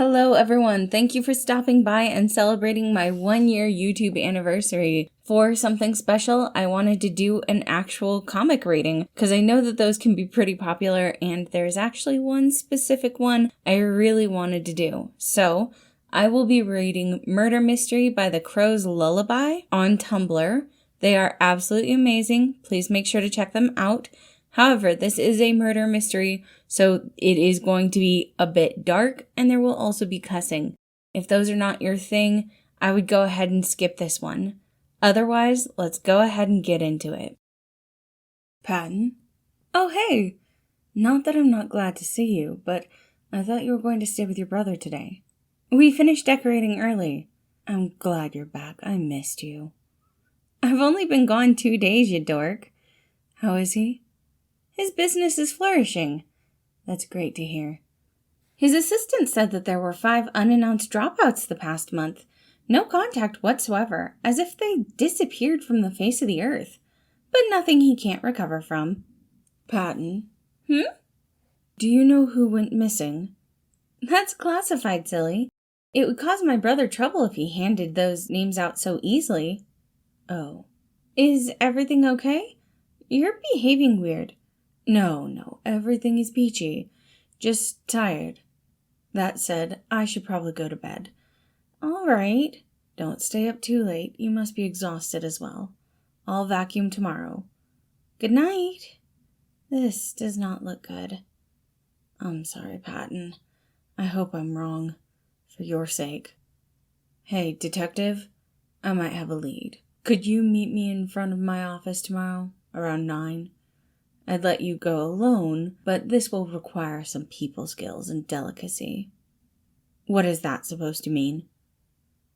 Hello everyone, thank you for stopping by and celebrating my 1-year YouTube anniversary. For something special, I wanted to do an actual comic reading, because I know that those can be pretty popular, and there's actually one specific one I really wanted to do. So, I will be reading Murder Mystery by the Crow's Lullaby on Tumblr. They are absolutely amazing, please make sure to check them out. However, this is a murder mystery, so it is going to be a bit dark, and there will also be cussing. If those are not your thing, I would go ahead and skip this one. Otherwise, let's go ahead and get into it. Patton? Oh, hey! Not that I'm not glad to see you, but I thought you were going to stay with your brother today. We finished decorating early. I'm glad you're back. I missed you. I've only been gone 2 days, you dork. How is he? His business is flourishing. That's great to hear. His assistant said that there were 5 unannounced dropouts the past month. No contact whatsoever, as if they disappeared from the face of the earth. But nothing he can't recover from. Patton? Do you know who went missing? That's classified, silly. It would cause my brother trouble if he handed those names out so easily. Oh. Is everything okay? You're behaving weird. No, everything is peachy. Just tired. That said, I should probably go to bed. All right. Don't stay up too late. You must be exhausted as well. I'll vacuum tomorrow. Good night. This does not look good. I'm sorry, Patton. I hope I'm wrong. For your sake. Hey, detective. I might have a lead. Could you meet me in front of my office tomorrow, around 9? I'd let you go alone, but this will require some people skills and delicacy. What is that supposed to mean?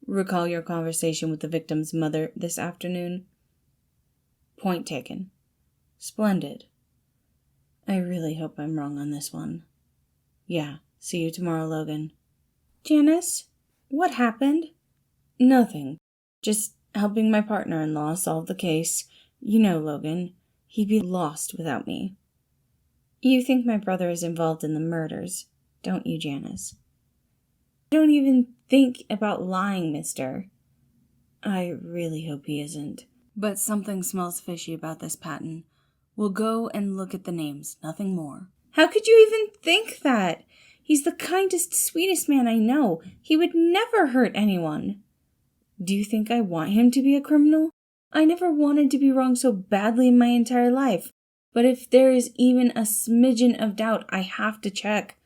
Recall your conversation with the victim's mother this afternoon? Point taken. Splendid. I really hope I'm wrong on this one. Yeah, see you tomorrow, Logan. Janus, what happened? Nothing. Just helping my partner-in-law solve the case. You know, Logan. He'd be lost without me. You think my brother is involved in the murders, don't you, Janus? Don't even think about lying, mister. I really hope he isn't. But something smells fishy about this, Patton. We'll go and look at the names, nothing more. How could you even think that? He's the kindest, sweetest man I know. He would never hurt anyone. Do you think I want him to be a criminal? I never wanted to be wrong so badly in my entire life. But if there is even a smidgen of doubt, I have to check.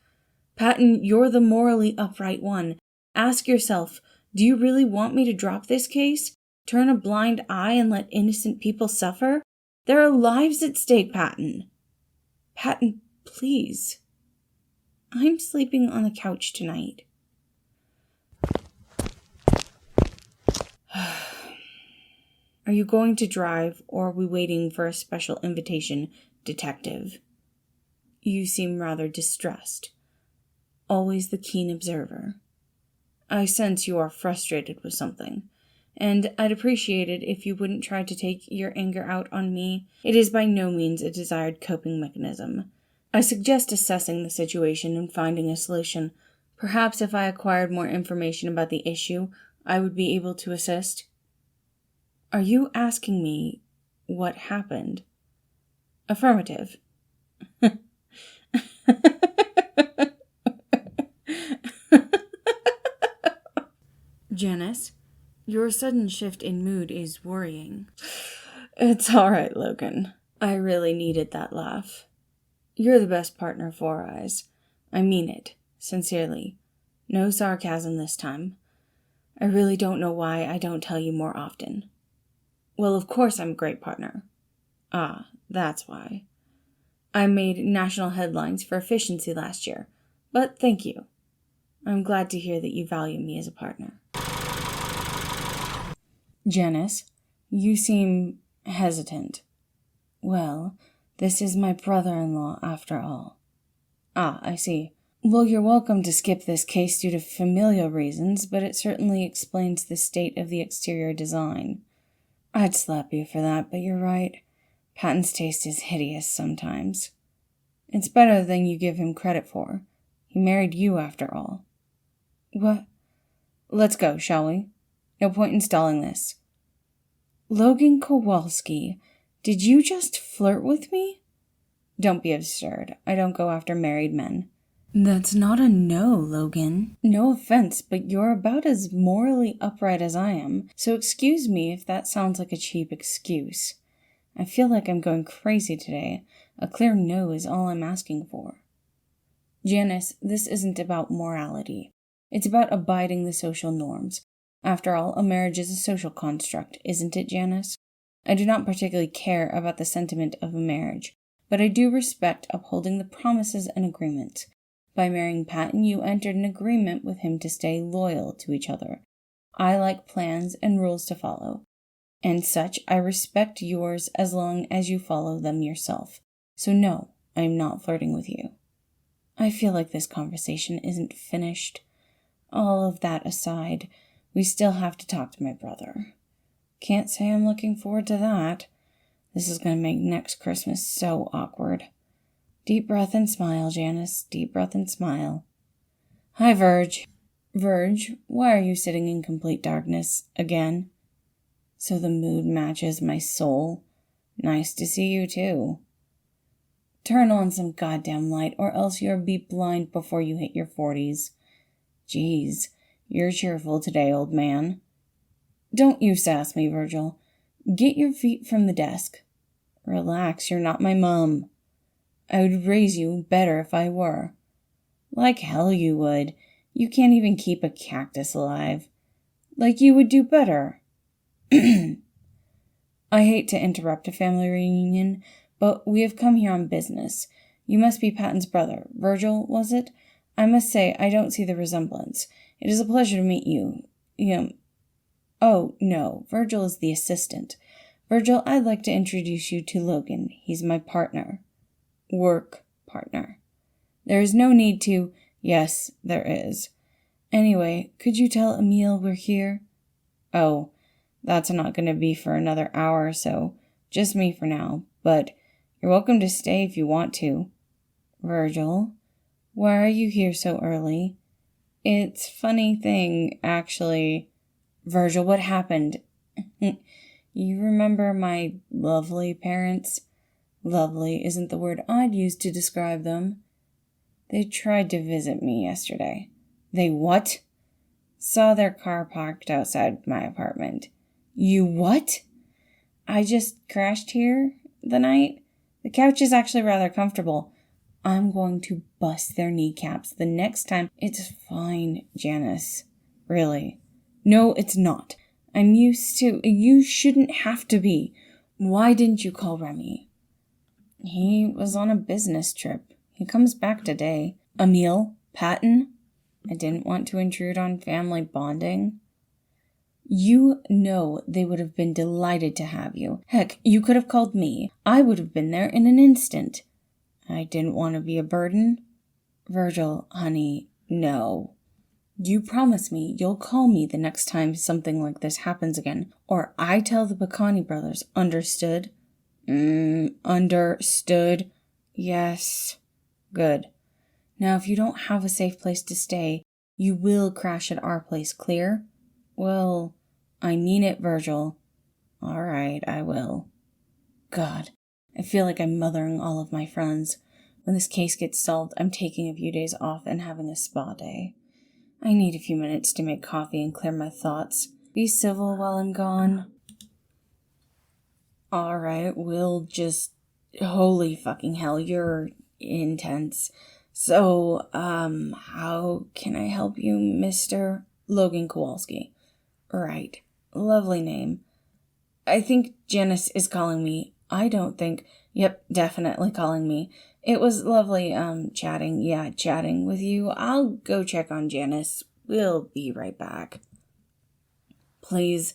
Patton, you're the morally upright one. Ask yourself, do you really want me to drop this case? Turn a blind eye and let innocent people suffer? There are lives at stake, Patton. Patton, please. I'm sleeping on the couch tonight. Are you going to drive, or are we waiting for a special invitation, detective? You seem rather distressed. Always the keen observer. I sense you are frustrated with something, and I'd appreciate it if you wouldn't try to take your anger out on me. It is by no means a desired coping mechanism. I suggest assessing the situation and finding a solution. Perhaps if I acquired more information about the issue, I would be able to assist. Are you asking me what happened? Affirmative. Janus, your sudden shift in mood is worrying. It's all right, Logan. I really needed that laugh. You're the best partner for Eyes. I mean it, sincerely. No sarcasm this time. I really don't know why I don't tell you more often. Well, of course I'm a great partner. Ah, that's why. I made national headlines for efficiency last year, but thank you. I'm glad to hear that you value me as a partner. Janus, you seem hesitant. Well, this is my brother-in-law after all. Ah, I see. Well, you're welcome to skip this case due to familial reasons, but it certainly explains the state of the exterior design. I'd slap you for that, but you're right. Patton's taste is hideous sometimes. It's better than you give him credit for. He married you after all. What? Let's go, shall we? No point in stalling this. Logan Kowalski, did you just flirt with me? Don't be absurd. I don't go after married men. That's not a no, Logan. No offense, but you're about as morally upright as I am, so excuse me if that sounds like a cheap excuse. I feel like I'm going crazy today. A clear no is all I'm asking for. Janus, this isn't about morality. It's about abiding the social norms. After all, a marriage is a social construct, isn't it, Janus? I do not particularly care about the sentiment of a marriage, but I do respect upholding the promises and agreements. By marrying Patton, you entered an agreement with him to stay loyal to each other. I like plans and rules to follow. And such, I respect yours as long as you follow them yourself. So no, I am not flirting with you. I feel like this conversation isn't finished. All of that aside, we still have to talk to my brother. Can't say I'm looking forward to that. This is going to make next Christmas so awkward. Deep breath and smile, Janus. Deep breath and smile. Hi, Verge. Verge, why are you sitting in complete darkness again? So the mood matches my soul. Nice to see you, too. Turn on some goddamn light, or else you'll be blind before you hit your 40s. Jeez, you're cheerful today, old man. Don't you sass me, Virgil. Get your feet from the desk. Relax, you're not my mum. I would raise you better if I were. Like hell you would. You can't even keep a cactus alive. Like you would do better. I hate to interrupt a family reunion, but we have come here on business. You must be Patton's brother. Virgil, was it? I must say, I don't see the resemblance. It is a pleasure to meet you. Oh, no, Virgil is the assistant. Virgil, I'd like to introduce you to Logan. He's my partner. Work partner. There is no need to... Yes, there is. Anyway, could you tell Emil we're here? Oh, that's not going to be for another hour or so. Just me for now, but you're welcome to stay if you want to. Virgil, why are you here so early? It's a funny thing, actually. Virgil, what happened? You remember my lovely parents? Lovely isn't the word I'd use to describe them. They tried to visit me yesterday. They what? Saw their car parked outside my apartment. You what? I just crashed here the night. The couch is actually rather comfortable. I'm going to bust their kneecaps the next time. It's fine, Janus. Really. No, it's not. I'm used to... You shouldn't have to be. Why didn't you call Remy? He was on a business trip. He comes back today. Emil? Patton? I didn't want to intrude on family bonding. You know they would have been delighted to have you. Heck, you could have called me. I would have been there in an instant. I didn't want to be a burden. Virgil, honey, no. You promise me you'll call me the next time something like this happens again, or I tell the Bacani brothers, understood? Understood. Yes. Good. Now, if you don't have a safe place to stay, you will crash at our place, clear? Well, I mean it, Virgil. All right, I will. God, I feel like I'm mothering all of my friends. When this case gets solved, I'm taking a few days off and having a spa day. I need a few minutes to make coffee and clear my thoughts. Be civil while I'm gone. All right, we'll just... Holy fucking hell, you're intense. So, how can I help you, Mr. Logan Kowalski? Right. Lovely name. I think Janus is calling me. I don't think... Yep, definitely calling me. It was lovely, chatting with you. I'll go check on Janus. We'll be right back. Please,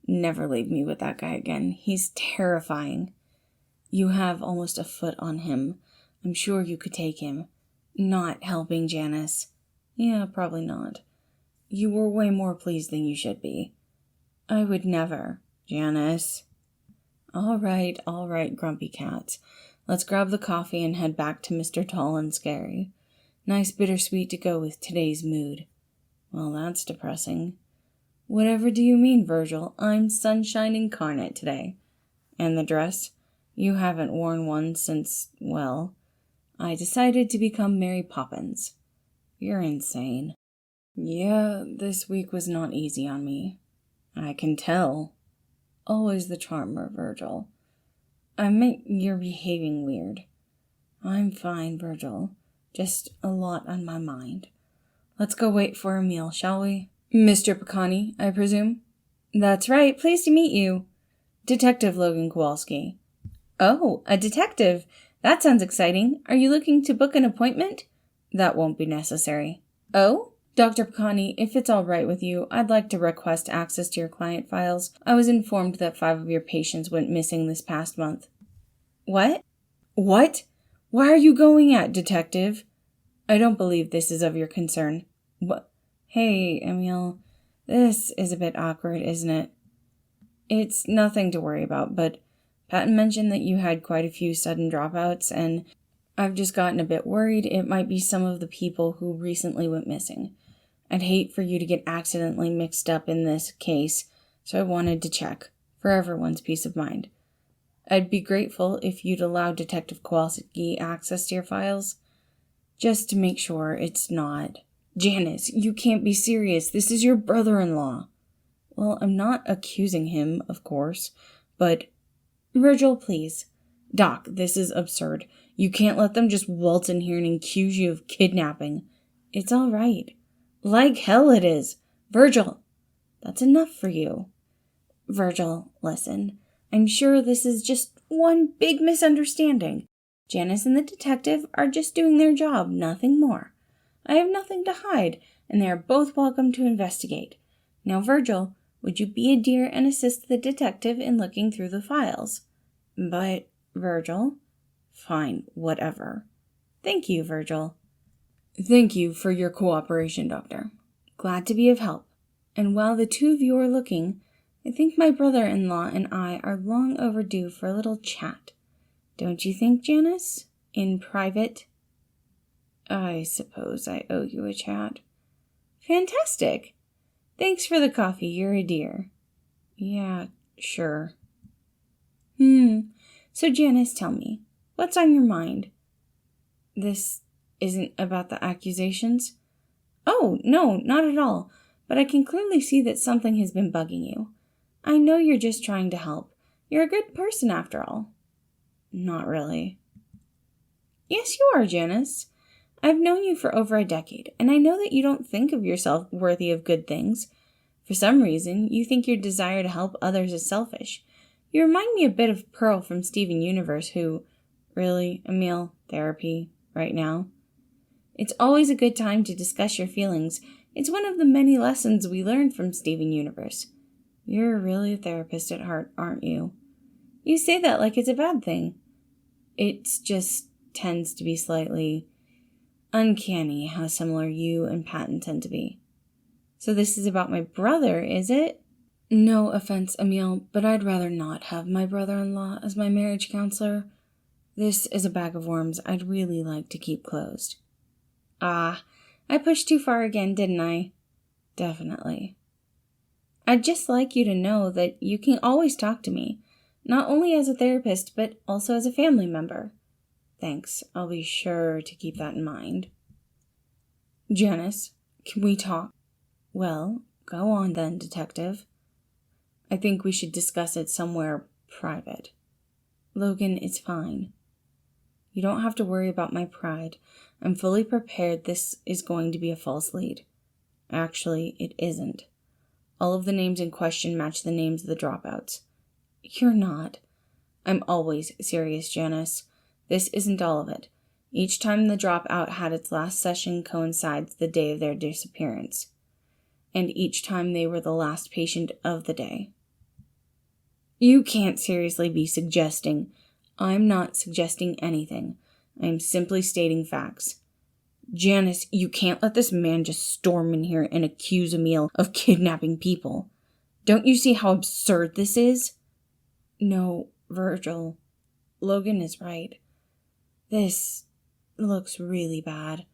never leave me with that guy again. He's terrifying. You have almost a foot on him. I'm sure you could take him. Not helping Janus. Yeah, probably not. You were way more pleased than you should be. I would never. Janus. All right, grumpy cat. Let's grab the coffee and head back to Mr. Tall and Scary. Nice bittersweet to go with today's mood. Well, that's depressing. Whatever do you mean, Virgil? I'm sunshine incarnate today. And the dress? You haven't worn one since, well, I decided to become Mary Poppins. You're insane. Yeah, this week was not easy on me. I can tell. Always the charmer, Virgil. I meant you're behaving weird. I'm fine, Virgil. Just a lot on my mind. Let's go wait for a meal, shall we? Mr. Picani, I presume? That's right. Pleased to meet you. Detective Logan Kowalski. Oh, a detective. That sounds exciting. Are you looking to book an appointment? That won't be necessary. Oh? Dr. Picani, if it's all right with you, I'd like to request access to your client files. I was informed that 5 of your patients went missing this past month. What? What? Why are you going at, detective? I don't believe this is of your concern. What? Hey, Emil, this is a bit awkward, isn't it? It's nothing to worry about, but Patton mentioned that you had quite a few sudden dropouts, and I've just gotten a bit worried it might be some of the people who recently went missing. I'd hate for you to get accidentally mixed up in this case, so I wanted to check, for everyone's peace of mind. I'd be grateful if you'd allow Detective Kowalski access to your files, just to make sure it's not... Janus, you can't be serious. This is your brother-in-law. Well, I'm not accusing him, of course, but... Virgil, please. Doc, this is absurd. You can't let them just waltz in here and accuse you of kidnapping. It's all right. Like hell it is. Virgil, that's enough for you. Virgil, listen. I'm sure this is just one big misunderstanding. Janus and the detective are just doing their job, nothing more. I have nothing to hide, and they are both welcome to investigate. Now, Virgil, would you be a dear and assist the detective in looking through the files? But, Virgil? Fine, whatever. Thank you, Virgil. Thank you for your cooperation, Doctor. Glad to be of help. And while the two of you are looking, I think my brother-in-law and I are long overdue for a little chat. Don't you think, Janus? In private? I suppose I owe you a chat. Fantastic! Thanks for the coffee, you're a dear. Yeah, sure. So Janus, tell me, what's on your mind? This isn't about the accusations? Oh, no, not at all, but I can clearly see that something has been bugging you. I know you're just trying to help. You're a good person after all. Not really. Yes, you are, Janus. I've known you for over a decade, and I know that you don't think of yourself worthy of good things. For some reason, you think your desire to help others is selfish. You remind me a bit of Pearl from Steven Universe, who... Really, Emil, therapy, right now? It's always a good time to discuss your feelings. It's one of the many lessons we learned from Steven Universe. You're really a therapist at heart, aren't you? You say that like it's a bad thing. It just tends to be slightly... uncanny how similar you and Patton tend to be. So this is about my brother, is it? No offense, Emil, but I'd rather not have my brother-in-law as my marriage counselor. This is a bag of worms I'd really like to keep closed. Ah, I pushed too far again, didn't I? Definitely. I'd just like you to know that you can always talk to me, not only as a therapist, but also as a family member. Thanks, I'll be sure to keep that in mind. Janus, can we talk? Well, go on then, detective. I think we should discuss it somewhere private. Logan, it's fine. You don't have to worry about my pride. I'm fully prepared this is going to be a false lead. Actually, it isn't. All of the names in question match the names of the dropouts. You're not. I'm always serious, Janus. This isn't all of it. Each time the dropout had its last session coincides the day of their disappearance. And each time they were the last patient of the day. You can't seriously be suggesting. I'm not suggesting anything. I'm simply stating facts. Janus, you can't let this man just storm in here and accuse Emil of kidnapping people. Don't you see how absurd this is? No, Virgil. Logan is right. This looks really bad.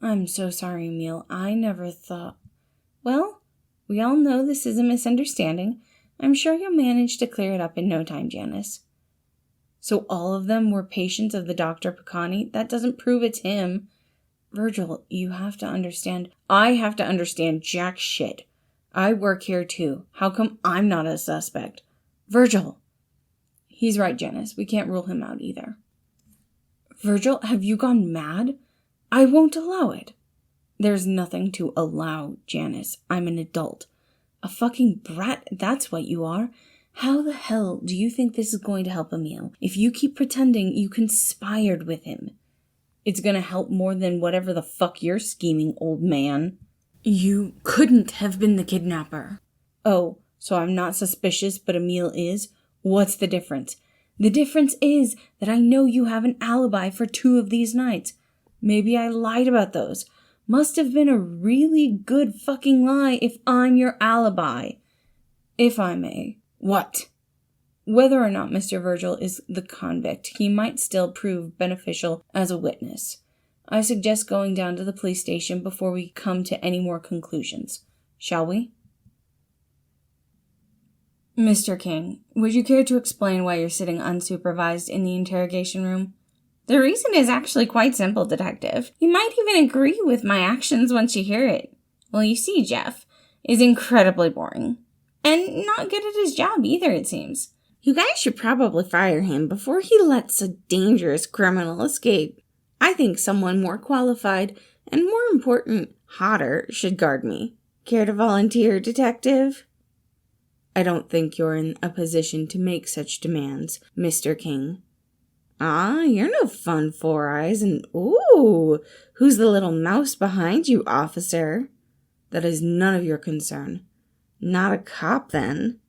I'm so sorry, Emil. I never thought... Well, we all know this is a misunderstanding. I'm sure you'll manage to clear it up in no time, Janus. So all of them were patients of the Dr. Picani? That doesn't prove it's him. Virgil, you have to understand. I have to understand jack shit. I work here too. How come I'm not a suspect? Virgil! He's right, Janus. We can't rule him out either. Virgil, have you gone mad? I won't allow it. There's nothing to allow, Janus. I'm an adult. A fucking brat, that's what you are. How the hell do you think this is going to help Emil if you keep pretending you conspired with him? It's gonna help more than whatever the fuck you're scheming, old man. You couldn't have been the kidnapper. Oh, so I'm not suspicious, but Emil is? What's the difference? The difference is that I know you have an alibi for 2 of these nights. Maybe I lied about those. Must have been a really good fucking lie if I'm your alibi. If I may. What? Whether or not Mr. Virgil is the convict, he might still prove beneficial as a witness. I suggest going down to the police station before we come to any more conclusions. Shall we? Mr. King, would you care to explain why you're sitting unsupervised in the interrogation room? The reason is actually quite simple, Detective. You might even agree with my actions once you hear it. Well, you see, Jeff is incredibly boring. And not good at his job either, it seems. You guys should probably fire him before he lets a dangerous criminal escape. I think someone more qualified and, more important, hotter should guard me. Care to volunteer, Detective? I don't think you're in a position to make such demands, Mr. King. Ah, you're no fun, Four Eyes, and ooh, who's the little mouse behind you, officer? That is none of your concern. Not a cop, then.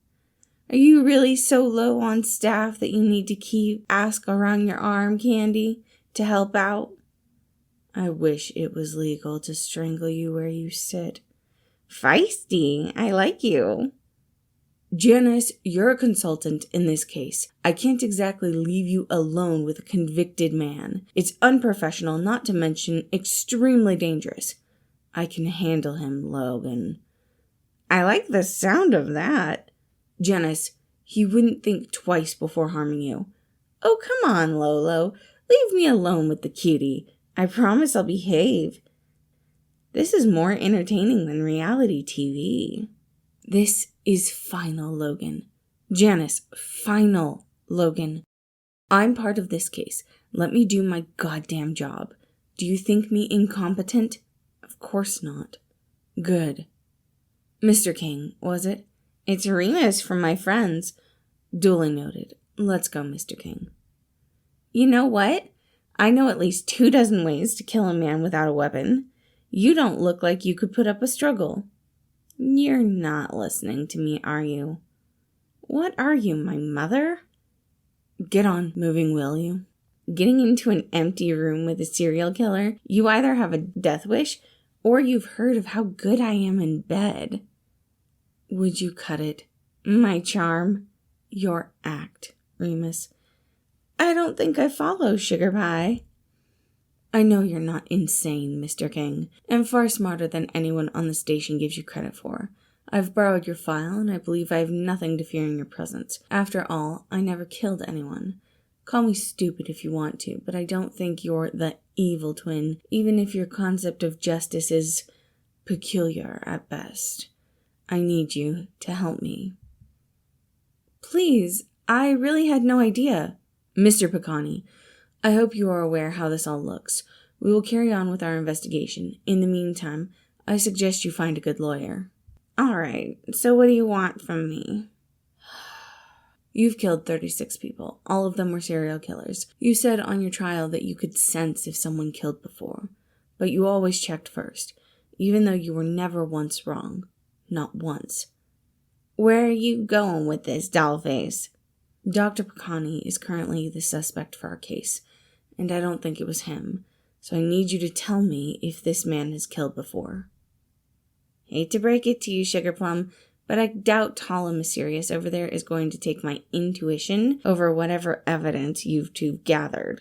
Are you really so low on staff that you need to keep ask around your arm candy to help out? I wish it was legal to strangle you where you sit. Feisty, I like you. Janus, you're a consultant in this case. I can't exactly leave you alone with a convicted man. It's unprofessional, not to mention extremely dangerous. I can handle him, Logan. I like the sound of that. Janus, he wouldn't think twice before harming you. Oh, come on, Lolo. Leave me alone with the cutie. I promise I'll behave. This is more entertaining than reality TV. This is final, Logan. Janus, final, Logan. I'm part of this case. Let me do my goddamn job. Do you think me incompetent? Of course not. Good. Mr. King, was it? It's Remus from my friends. Duly noted. Let's go, Mr. King. You know what? I know at least 24 ways to kill a man without a weapon. You don't look like you could put up a struggle. You're not listening to me, are you? What are you, my mother? Get on moving, will you? Getting into an empty room with a serial killer, you either have a death wish or you've heard of how good I am in bed. Would you cut it? My charm? Your act, Remus. I don't think I follow, Sugar Pie. I know you're not insane, Mr. King, and far smarter than anyone on the station gives you credit for. I've borrowed your file, and I believe I have nothing to fear in your presence. After all, I never killed anyone. Call me stupid if you want to, but I don't think you're the evil twin, even if your concept of justice is peculiar at best. I need you to help me. Please, I really had no idea. Mr. Picani, I hope you are aware how this all looks. We will carry on with our investigation. In the meantime, I suggest you find a good lawyer. All right, so what do you want from me? You've killed 36 people. All of them were serial killers. You said on your trial that you could sense if someone killed before, but you always checked first, even though you were never once wrong. Not once. Where are you going with this, dollface? Dr. Picani is currently the suspect for our case, and I don't think it was him, so I need you to tell me if this man has killed before. Hate to break it to you, Sugar Plum, but I doubt Tala Mysterious over there is going to take my intuition over whatever evidence you've two gathered.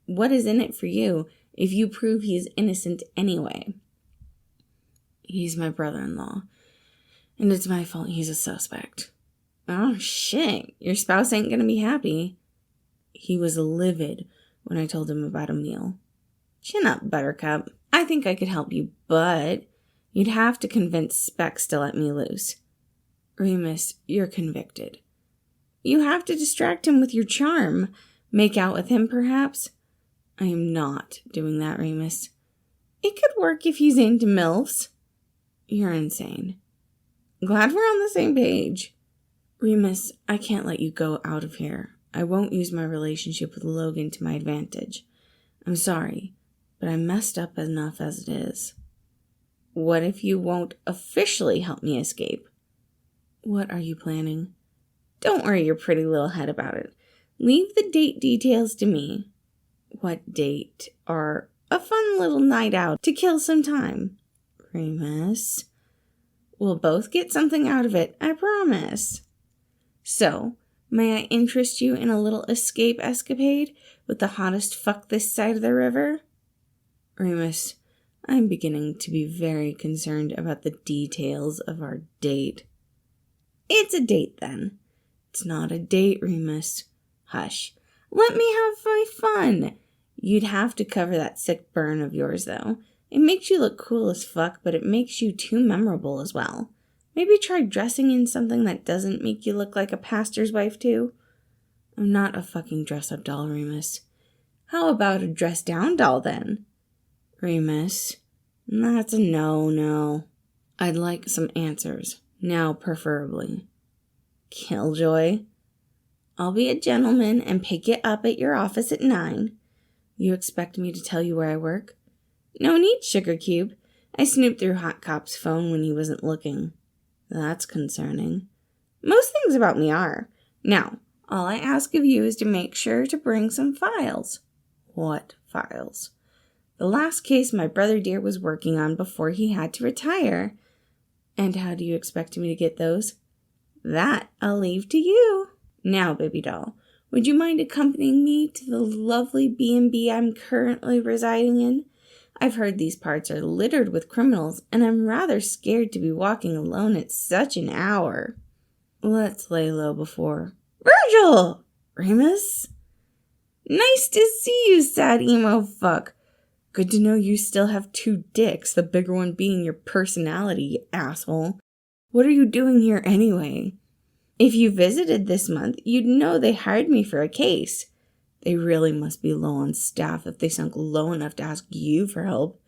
What is in it for you if you prove he is innocent anyway? He's my brother-in-law, and it's my fault he's a suspect. Oh, shit. Your spouse ain't gonna be happy. He was livid when I told him about Emil. Chin up, Buttercup. I think I could help you, but you'd have to convince Specs to let me loose. Remus, you're convicted. You have to distract him with your charm. Make out with him, perhaps? I am not doing that, Remus. It could work if he's into MILFs. You're insane. Glad we're on the same page. Remus, I can't let you go out of here. I won't use my relationship with Logan to my advantage. I'm sorry, but I messed up enough as it is. What if you won't officially help me escape? What are you planning? Don't worry your pretty little head about it. Leave the date details to me. What date? Or a fun little night out to kill some time. Remus, we'll both get something out of it, I promise. So, may I interest you in a little escape escapade with the hottest fuck this side of the river? Remus, I'm beginning to be very concerned about the details of our date. It's a date, then. It's not a date, Remus. Hush. Let me have my fun. You'd have to cover that sick burn of yours, though. It makes you look cool as fuck, but it makes you too memorable as well. Maybe try dressing in something that doesn't make you look like a pastor's wife, too. I'm not a fucking dress-up doll, Remus. How about a dress-down doll, then? Remus, that's a no. I'd like some answers. Now, preferably. Killjoy. I'll be a gentleman and pick you up at your office at 9. You expect me to tell you where I work? No need, Sugar Cube. I snooped through Hot Cop's phone when he wasn't looking. That's concerning. Most things about me are. Now, all I ask of you is to make sure to bring some files. What files? The last case my brother dear was working on before he had to retire. And how do you expect me to get those? That I'll leave to you. Now, baby doll, would you mind accompanying me to the lovely B&B I'm currently residing in? I've heard these parts are littered with criminals, and I'm rather scared to be walking alone at such an hour. Let's lay low before... Virgil! Remus? Nice to see you, sad emo fuck. Good to know you still have 2 dicks, the bigger one being your personality, you asshole. What are you doing here anyway? If you visited this month, you'd know they hired me for a case. They really must be low on staff if they sunk low enough to ask you for help.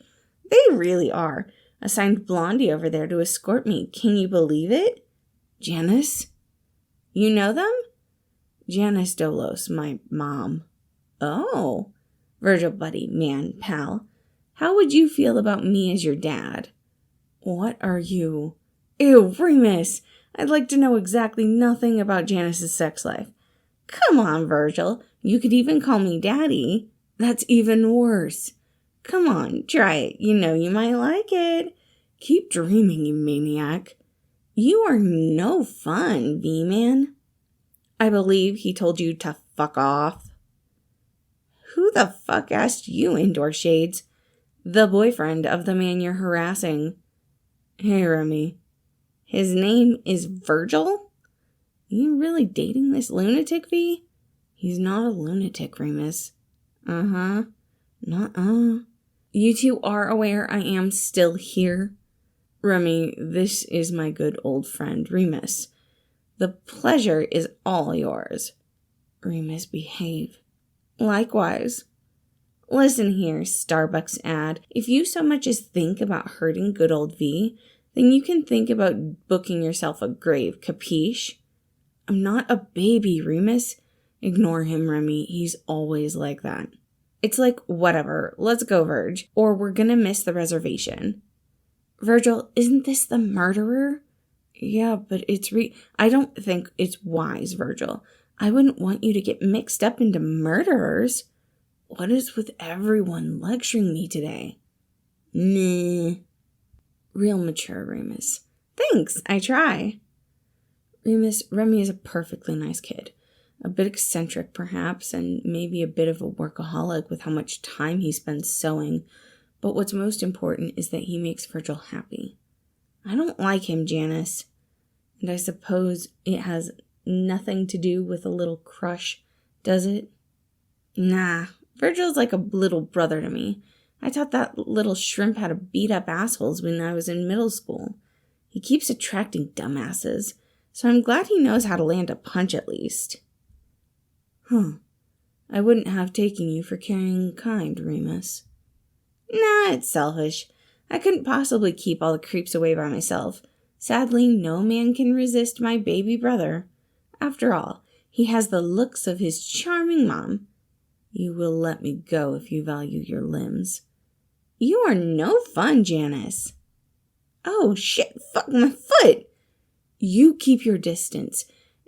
They really are. Assigned Blondie over there to escort me. Can you believe it? Janus? You know them? Janus Dolos, my mom. Oh. Virgil, buddy, man, pal. How would you feel about me as your dad? What are you? Ew, Remus. I'd like to know exactly nothing about Janus's sex life. Come on, Virgil. You could even call me Daddy. That's even worse. Come on, try it. You know you might like it. Keep dreaming, you maniac. You are no fun, V-Man. I believe he told you to fuck off. Who the fuck asked you, Indoor Shades? The boyfriend of the man you're harassing. Hey, Remy. His name is Virgil? You really dating this lunatic, V? He's not a lunatic, Remus. Uh-huh. Nuh-uh. You two are aware I am still here? Remy, this is my good old friend, Remus. The pleasure is all yours. Remus, behave. Likewise. Listen here, Starbucks ad. If you so much as think about hurting good old V, then you can think about booking yourself a grave, capiche? I'm not a baby, Remus. Ignore him, Remy. He's always like that. It's like, whatever. Let's go, Virg. Or we're gonna miss the reservation. Virgil, isn't this the murderer? Yeah, but it's I don't think it's wise, Virgil. I wouldn't want you to get mixed up into murderers. What is with everyone lecturing me today? Meh. Real mature, Remus. Thanks, I try. Remus, Remy is a perfectly nice kid. A bit eccentric, perhaps, and maybe a bit of a workaholic with how much time he spends sewing. But what's most important is that he makes Virgil happy. I don't like him, Janus. And I suppose it has nothing to do with a little crush, does it? Nah, Virgil's like a little brother to me. I taught that little shrimp how to beat up assholes when I was in middle school. He keeps attracting dumbasses, so I'm glad he knows how to land a punch at least. I wouldn't have taken you for carrying kind, Remus. Nah, it's selfish. I couldn't possibly keep all the creeps away by myself. Sadly, no man can resist my baby brother. After all, he has the looks of his charming mom. You will let me go if you value your limbs. You are no fun, Janus. Oh, shit, fuck my foot! You keep your distance,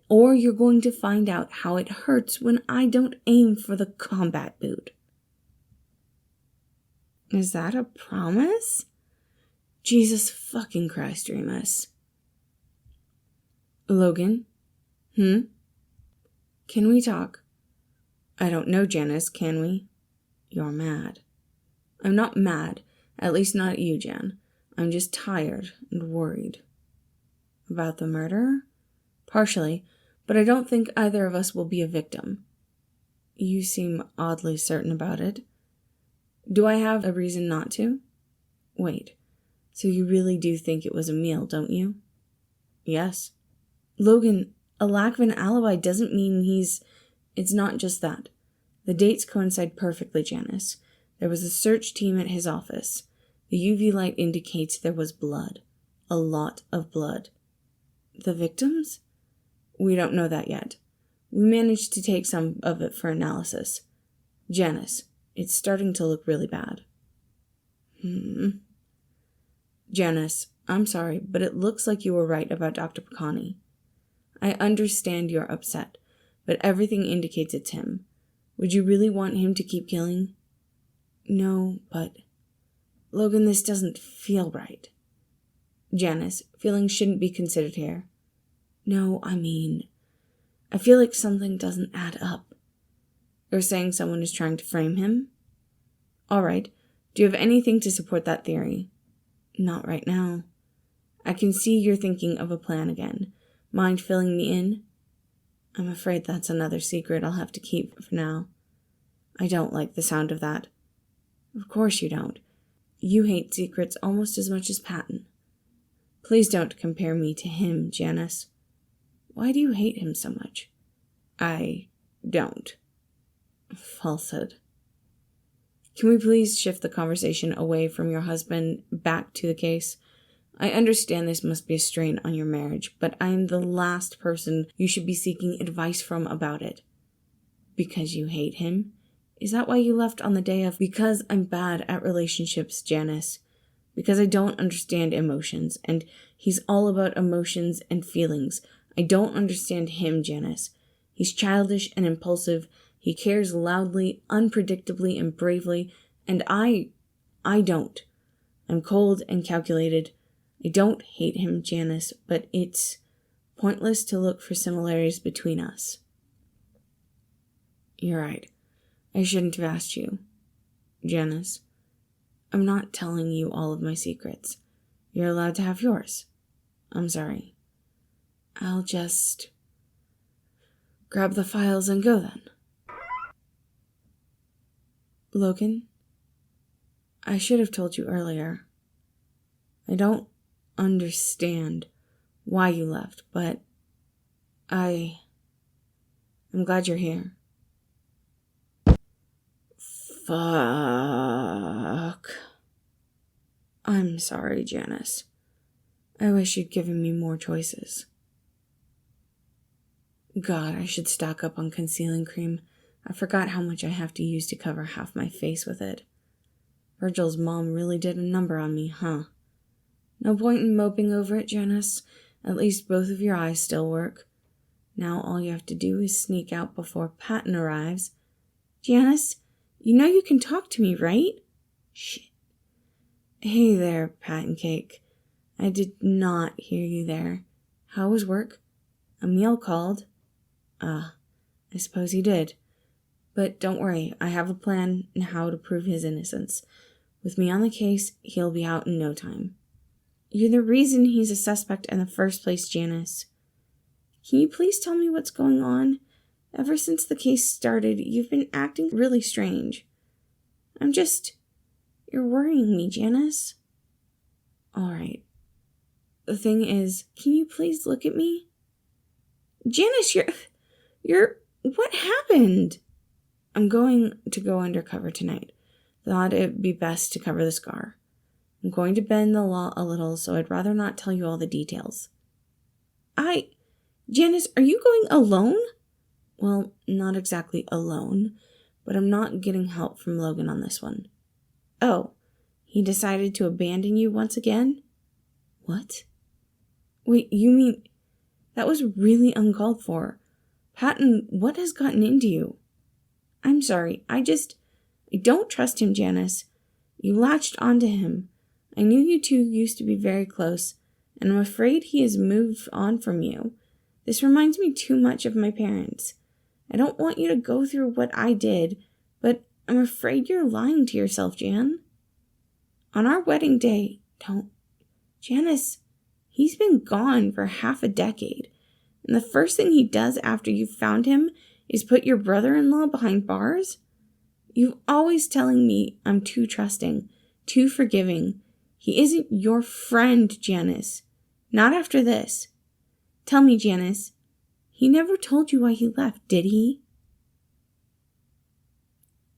or you're going to find out how it hurts when I don't aim for the combat boot. Is that a promise? Jesus fucking Christ, Remus. Logan? Can we talk? I don't know, Janus, can we? You're mad. I'm not mad, at least not at you, Jan. I'm just tired and worried. About the murder? Partially, but I don't think either of us will be a victim. You seem oddly certain about it. Do I have a reason not to? Wait, so you really do think it was a meal, don't you? Yes. Logan, a lack of an alibi doesn't mean it's not just that. The dates coincide perfectly, Janus. There was a search team at his office. The UV light indicates there was blood. A lot of blood. The victims? We don't know that yet. We managed to take some of it for analysis. Janus, it's starting to look really bad. Janus, I'm sorry, but it looks like you were right about Dr. Picani. I understand you're upset, but everything indicates it's him. Would you really want him to keep killing? No, but... Logan, this doesn't feel right. Janus, feelings shouldn't be considered here. No, I feel like something doesn't add up. You're saying someone is trying to frame him? All right. Do you have anything to support that theory? Not right now. I can see you're thinking of a plan again. Mind filling me in? I'm afraid that's another secret I'll have to keep for now. I don't like the sound of that. Of course you don't. You hate secrets almost as much as Patton. Please don't compare me to him, Janus. Why do you hate him so much? I don't. Falsehood. Can we please shift the conversation away from your husband back to the case? I understand this must be a strain on your marriage, but I am the last person you should be seeking advice from about it. Because you hate him? Is that why you left on the day of? Because I'm bad at relationships, Janus. Because I don't understand emotions, and he's all about emotions and feelings. I don't understand him, Janus. He's childish and impulsive. He cares loudly, unpredictably, and bravely, and I don't. I'm cold and calculated. I don't hate him, Janus, but it's pointless to look for similarities between us. You're right. I shouldn't have asked you. Janus, I'm not telling you all of my secrets. You're allowed to have yours. I'm sorry. I'll just grab the files and go then. Logan, I should have told you earlier. I don't understand why you left, but I'm glad you're here. Fuck. I'm sorry, Janus. I wish you'd given me more choices. God, I should stock up on concealing cream. I forgot how much I have to use to cover half my face with it. Virgil's mom really did a number on me, huh? No point in moping over it, Janus. At least both of your eyes still work. Now all you have to do is sneak out before Patton arrives. Janus, you know you can talk to me, right? Shit. Hey there, Patton Cake. I did not hear you there. How was work? Emil called. I suppose he did. But don't worry, I have a plan on how to prove his innocence. With me on the case, he'll be out in no time. You're the reason he's a suspect in the first place, Janus. Can you please tell me what's going on? Ever since the case started, you've been acting really strange. You're worrying me, Janus. All right. The thing is, can you please look at me? Janus, what happened? I'm going to go undercover tonight. Thought it'd be best to cover the scar. I'm going to bend the law a little, so I'd rather not tell you all the details. Janus, are you going alone? Well, not exactly alone, but I'm not getting help from Logan on this one. Oh, he decided to abandon you once again? What? Wait, you mean that was really uncalled for? Patton, what has gotten into you? I'm sorry, I don't trust him, Janus. You latched onto him. I knew you two used to be very close, and I'm afraid he has moved on from you. This reminds me too much of my parents. I don't want you to go through what I did, but I'm afraid you're lying to yourself, Jan. On our wedding day, Janus, he's been gone for half a decade, and the first thing he does after you've found him is put your brother-in-law behind bars? You've always telling me I'm too trusting, too forgiving. He isn't your friend, Janus. Not after this. Tell me, Janus, he never told you why he left, did he?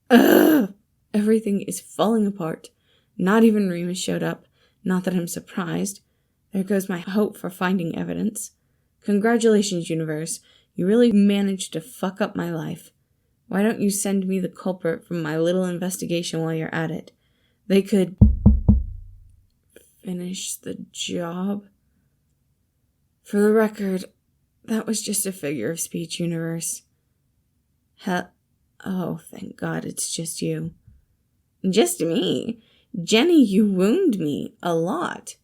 Ugh! Everything is falling apart. Not even Remus showed up. Not that I'm surprised. There goes my hope for finding evidence. Congratulations, universe. You really managed to fuck up my life. Why don't you send me the culprit from my little investigation while you're at it? They could finish the job. For the record, that was just a figure of speech, universe. Oh, thank God it's just you. Just me? Jenny, you wound me a lot.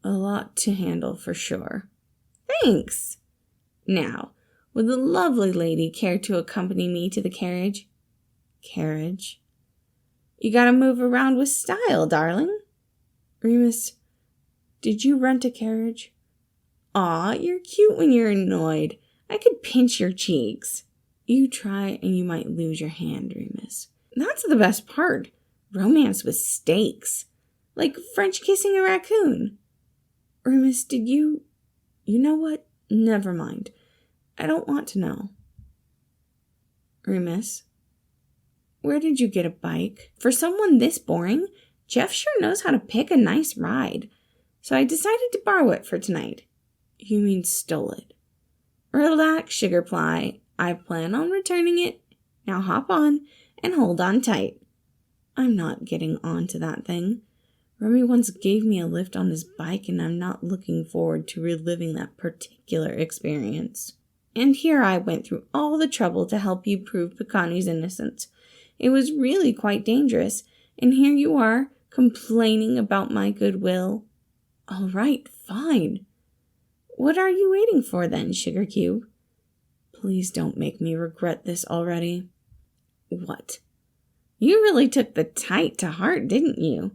A lot to handle for sure. Thanks. Now, would the lovely lady care to accompany me to the carriage? Carriage? You gotta move around with style, darling. Remus, did you rent a carriage? Aw, you're cute when you're annoyed. I could pinch your cheeks. You try and you might lose your hand, Remus. That's the best part. Romance with stakes. Like French kissing a raccoon. Remus, did you... You know what? Never mind. I don't want to know. Remus, where did you get a bike? For someone this boring, Jeff sure knows how to pick a nice ride. So I decided to borrow it for tonight. You mean stole it? Relax, Sugarfly. I plan on returning it. Now hop on and hold on tight. I'm not getting onto that thing. Remy once gave me a lift on his bike, and I'm not looking forward to reliving that particular experience. And here I went through all the trouble to help you prove Picani's innocence. It was really quite dangerous, and here you are, complaining about my goodwill. All right, fine. What are you waiting for then, Sugar Cube? Please don't make me regret this already. What? You really took the tight to heart, didn't you?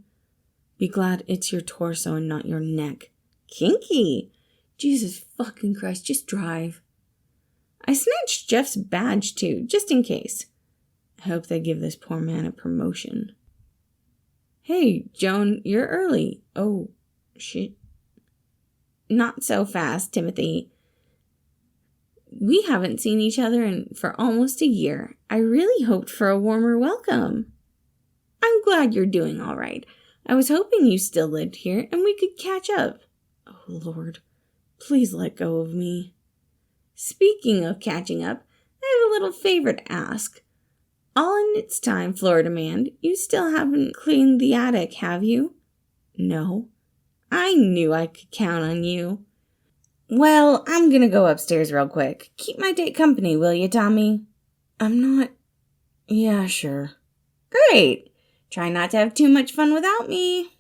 Be glad it's your torso and not your neck. Kinky! Jesus fucking Christ, just drive. I snatched Jeff's badge too, just in case. I hope they give this poor man a promotion. Hey, Joan, you're early. Oh, shit. Not so fast, Timothy. We haven't seen each other for almost a year. I really hoped for a warmer welcome. I'm glad you're doing all right. I was hoping you still lived here and we could catch up. Oh, Lord, please let go of me. Speaking of catching up, I have a little favor to ask. All in its time, Florida man, you still haven't cleaned the attic, have you? No. I knew I could count on you. Well, I'm gonna go upstairs real quick. Keep my date company, will you, Tommy? I'm not... Yeah, sure. Great. Try not to have too much fun without me.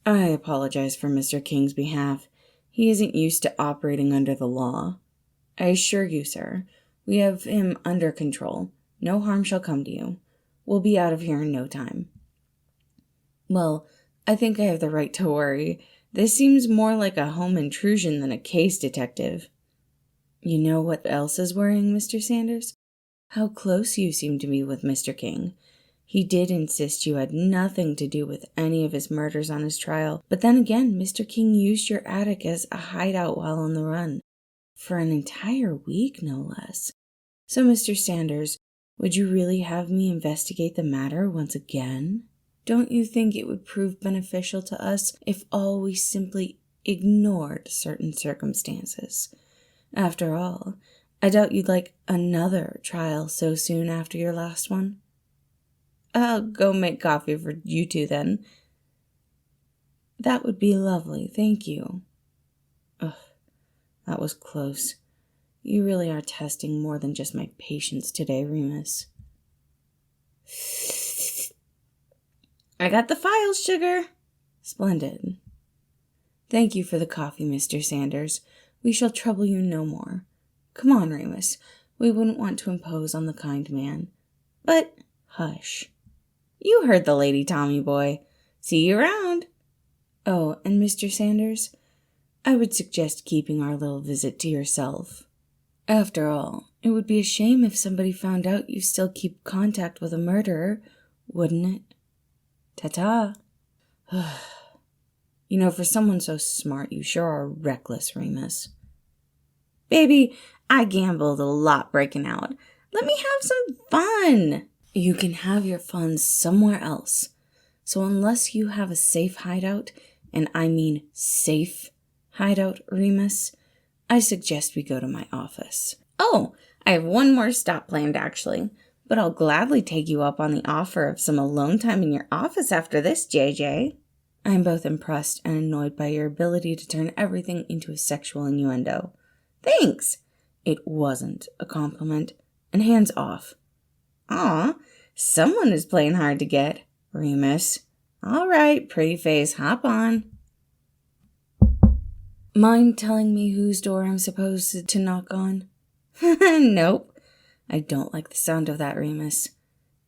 I apologize for Mr. King's behalf. He isn't used to operating under the law. I assure you, sir, we have him under control. No harm shall come to you. We'll be out of here in no time. Well, I think I have the right to worry. This seems more like a home intrusion than a case, detective. You know what else is worrying, Mr. Sanders? How close you seem to be with Mr. King. He did insist you had nothing to do with any of his murders on his trial, but then again, Mr. King used your attic as a hideout while on the run. For an entire week, no less. So, Mr. Sanders, would you really have me investigate the matter once again? Don't you think it would prove beneficial to us if all we simply ignored certain circumstances? After all, I doubt you'd like another trial so soon after your last one. I'll go make coffee for you two then. That would be lovely, thank you. Ugh, that was close. You really are testing more than just my patience today, Remus. I got the files, sugar. Splendid. Thank you for the coffee, Mr. Sanders. We shall trouble you no more. Come on, Remus. We wouldn't want to impose on the kind man. But, hush. You heard the lady, Tommy boy. See you around. Oh, and Mr. Sanders, I would suggest keeping our little visit to yourself. After all, it would be a shame if somebody found out you still keep contact with a murderer, wouldn't it? Ta-ta. You know, for someone so smart, you sure are reckless, Remus. Baby, I gambled a lot breaking out. Let me have some fun. You can have your fun somewhere else. So unless you have a safe hideout, and I mean safe hideout, Remus, I suggest we go to my office. Oh, I have one more stop planned, actually. But I'll gladly take you up on the offer of some alone time in your office after this, JJ. I'm both impressed and annoyed by your ability to turn everything into a sexual innuendo. Thanks. It wasn't a compliment. And hands off. Aw, someone is playing hard to get, Remus. All right, pretty face, hop on. Mind telling me whose door I'm supposed to knock on? Nope. I don't like the sound of that, Remus.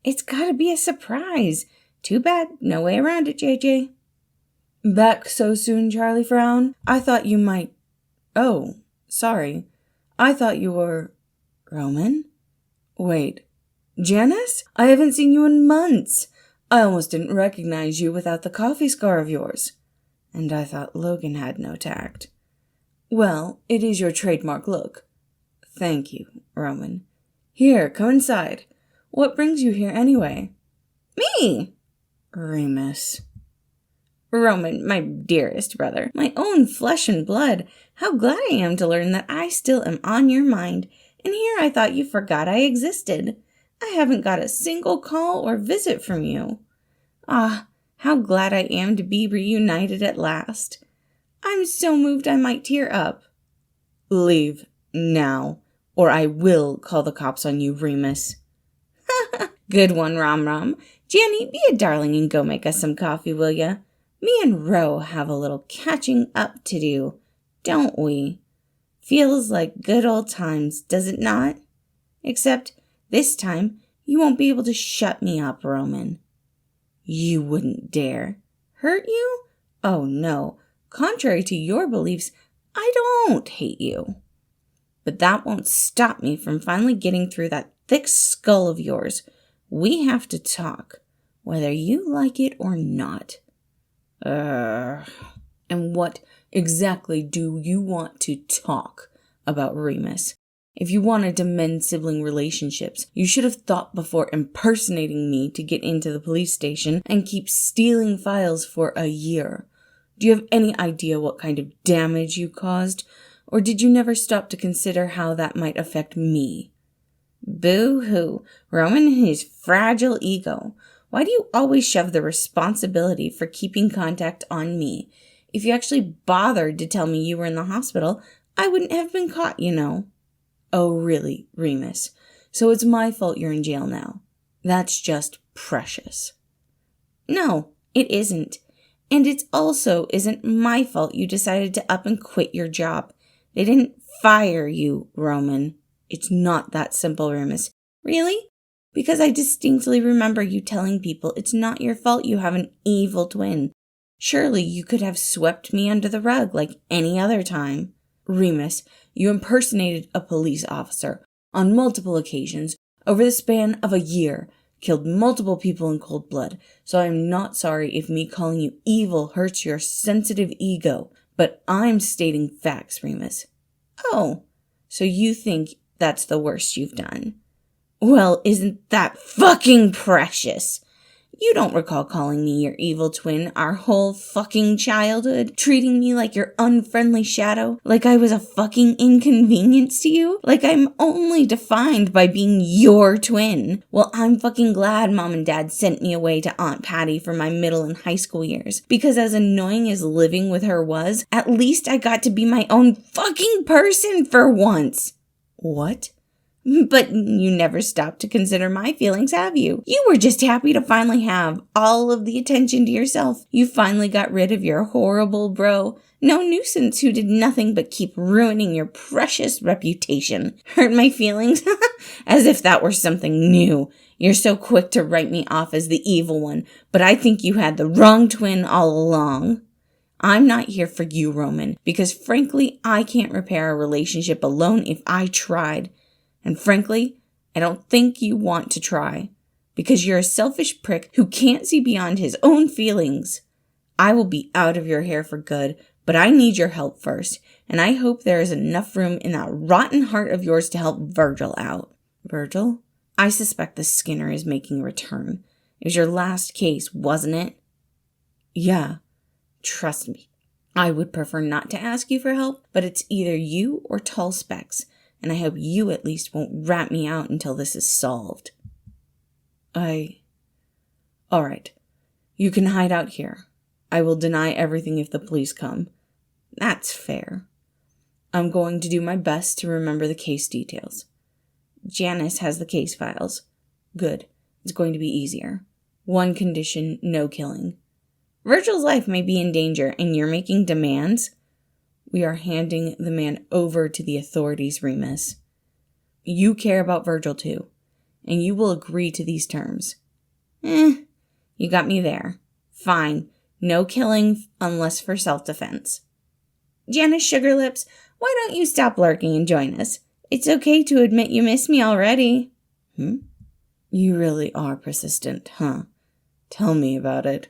It's gotta be a surprise. Too bad, no way around it, JJ. Back so soon, Charlie Frown? I thought you might... Oh, sorry. I thought you were... Roman? Wait, Janus? I haven't seen you in months. I almost didn't recognize you without the coffee scar of yours. And I thought Logan had no tact. Well, it is your trademark look. Thank you, Roman. Here, come inside. What brings you here anyway? Me! Remus. Roman, my dearest brother, my own flesh and blood, how glad I am to learn that I still am on your mind, and here I thought you forgot I existed. I haven't got a single call or visit from you. Ah, how glad I am to be reunited at last. I'm so moved I might tear up. Leave now, or I will call the cops on you, Remus. Good one, Rom Rom. Janny, be a darling and go make us some coffee, will ya? Me and Ro have a little catching up to do, don't we? Feels like good old times, does it not? Except this time you won't be able to shut me up, Roman. You wouldn't dare. Hurt you? Oh, no. Contrary to your beliefs, I don't hate you. But that won't stop me from finally getting through that thick skull of yours. We have to talk, whether you like it or not. And what exactly do you want to talk about, Remus? If you wanted to mend sibling relationships, you should have thought before impersonating me to get into the police station and keep stealing files for a year. Do you have any idea what kind of damage you caused? Or did you never stop to consider how that might affect me? Boo-hoo, Roman and his fragile ego. Why do you always shove the responsibility for keeping contact on me? If you actually bothered to tell me you were in the hospital, I wouldn't have been caught, you know. Oh, really, Remus? So it's my fault you're in jail now. That's just precious. No, it isn't. And it also isn't my fault you decided to up and quit your job. They didn't fire you, Roman. It's not that simple, Remus. Really? Because I distinctly remember you telling people it's not your fault you have an evil twin. Surely you could have swept me under the rug like any other time. Remus, you impersonated a police officer on multiple occasions over the span of a year, killed multiple people in cold blood, so I am not sorry if me calling you evil hurts your sensitive ego, but I'm stating facts, Remus. Oh, so you think that's the worst you've done? Well, isn't that fucking precious? You don't recall calling me your evil twin our whole fucking childhood, treating me like your unfriendly shadow, like I was a fucking inconvenience to you, like I'm only defined by being your twin. Well, I'm fucking glad Mom and Dad sent me away to Aunt Patty for my middle and high school years, because as annoying as living with her was, at least I got to be my own fucking person for once. What? But you never stopped to consider my feelings, have you? You were just happy to finally have all of the attention to yourself. You finally got rid of your horrible bro. No nuisance who did nothing but keep ruining your precious reputation. Hurt my feelings? As if that were something new. You're so quick to write me off as the evil one, but I think you had the wrong twin all along. I'm not here for you, Roman, because frankly, I can't repair a relationship alone if I tried. And frankly, I don't think you want to try, because you're a selfish prick who can't see beyond his own feelings. I will be out of your hair for good, but I need your help first, and I hope there is enough room in that rotten heart of yours to help Virgil out. Virgil? I suspect the Skinner is making a return. It was your last case, wasn't it? Yeah. Trust me. I would prefer not to ask you for help, but it's either you or Tall Specs. And I hope you at least won't rat me out until this is solved. All right. You can hide out here. I will deny everything if the police come. That's fair. I'm going to do my best to remember the case details. Janus has the case files. Good. It's going to be easier. One condition, no killing. Virgil's life may be in danger, and you're making demands? We are handing the man over to the authorities, Remus. You care about Virgil too, and you will agree to these terms. You got me there. Fine. No killing unless for self-defense. Janus Sugarlips, why don't you stop lurking and join us? It's okay to admit you miss me already. You really are persistent, huh? Tell me about it.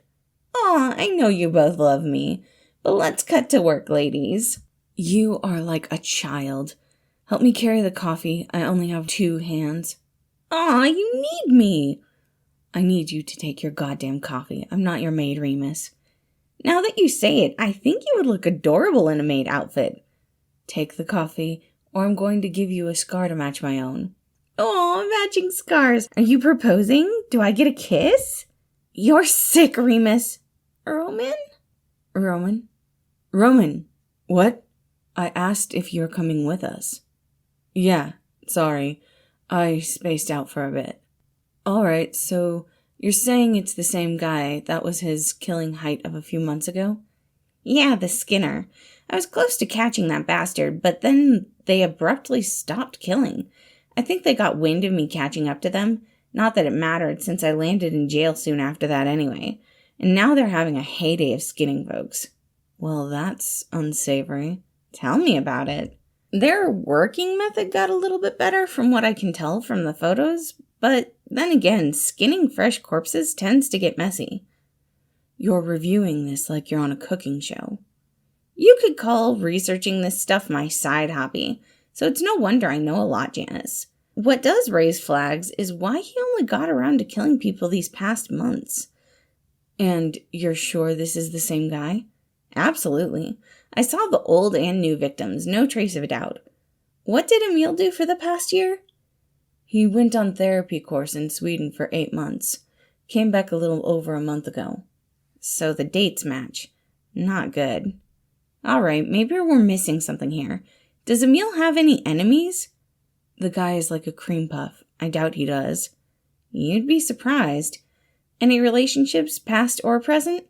Aw, I know you both love me. But let's cut to work, ladies. You are like a child. Help me carry the coffee. I only have 2 hands. Aw, you need me. I need you to take your goddamn coffee. I'm not your maid, Remus. Now that you say it, I think you would look adorable in a maid outfit. Take the coffee, or I'm going to give you a scar to match my own. Aw, matching scars. Are you proposing? Do I get a kiss? You're sick, Remus. Roman. What? I asked if you're coming with us. Yeah, sorry. I spaced out for a bit. Alright, so you're saying it's the same guy. That was his killing height of a few months ago? Yeah, the Skinner. I was close to catching that bastard, but then they abruptly stopped killing. I think they got wind of me catching up to them. Not that it mattered, since I landed in jail soon after that anyway. And now they're having a heyday of skinning folks. Well, that's unsavory. Tell me about it. Their working method got a little bit better from what I can tell from the photos, but then again, skinning fresh corpses tends to get messy. You're reviewing this like you're on a cooking show. You could call researching this stuff my side hobby, so it's no wonder I know a lot, Janus. What does raise flags is why he only got around to killing people these past months. And you're sure this is the same guy? Absolutely. I saw the old and new victims, no trace of a doubt. What did Emil do for the past year? He went on therapy course in Sweden for 8 months. Came back a little over a month ago. So the dates match. Not good. Alright, maybe we're missing something here. Does Emil have any enemies? The guy is like a cream puff. I doubt he does. You'd be surprised. Any relationships, past or present?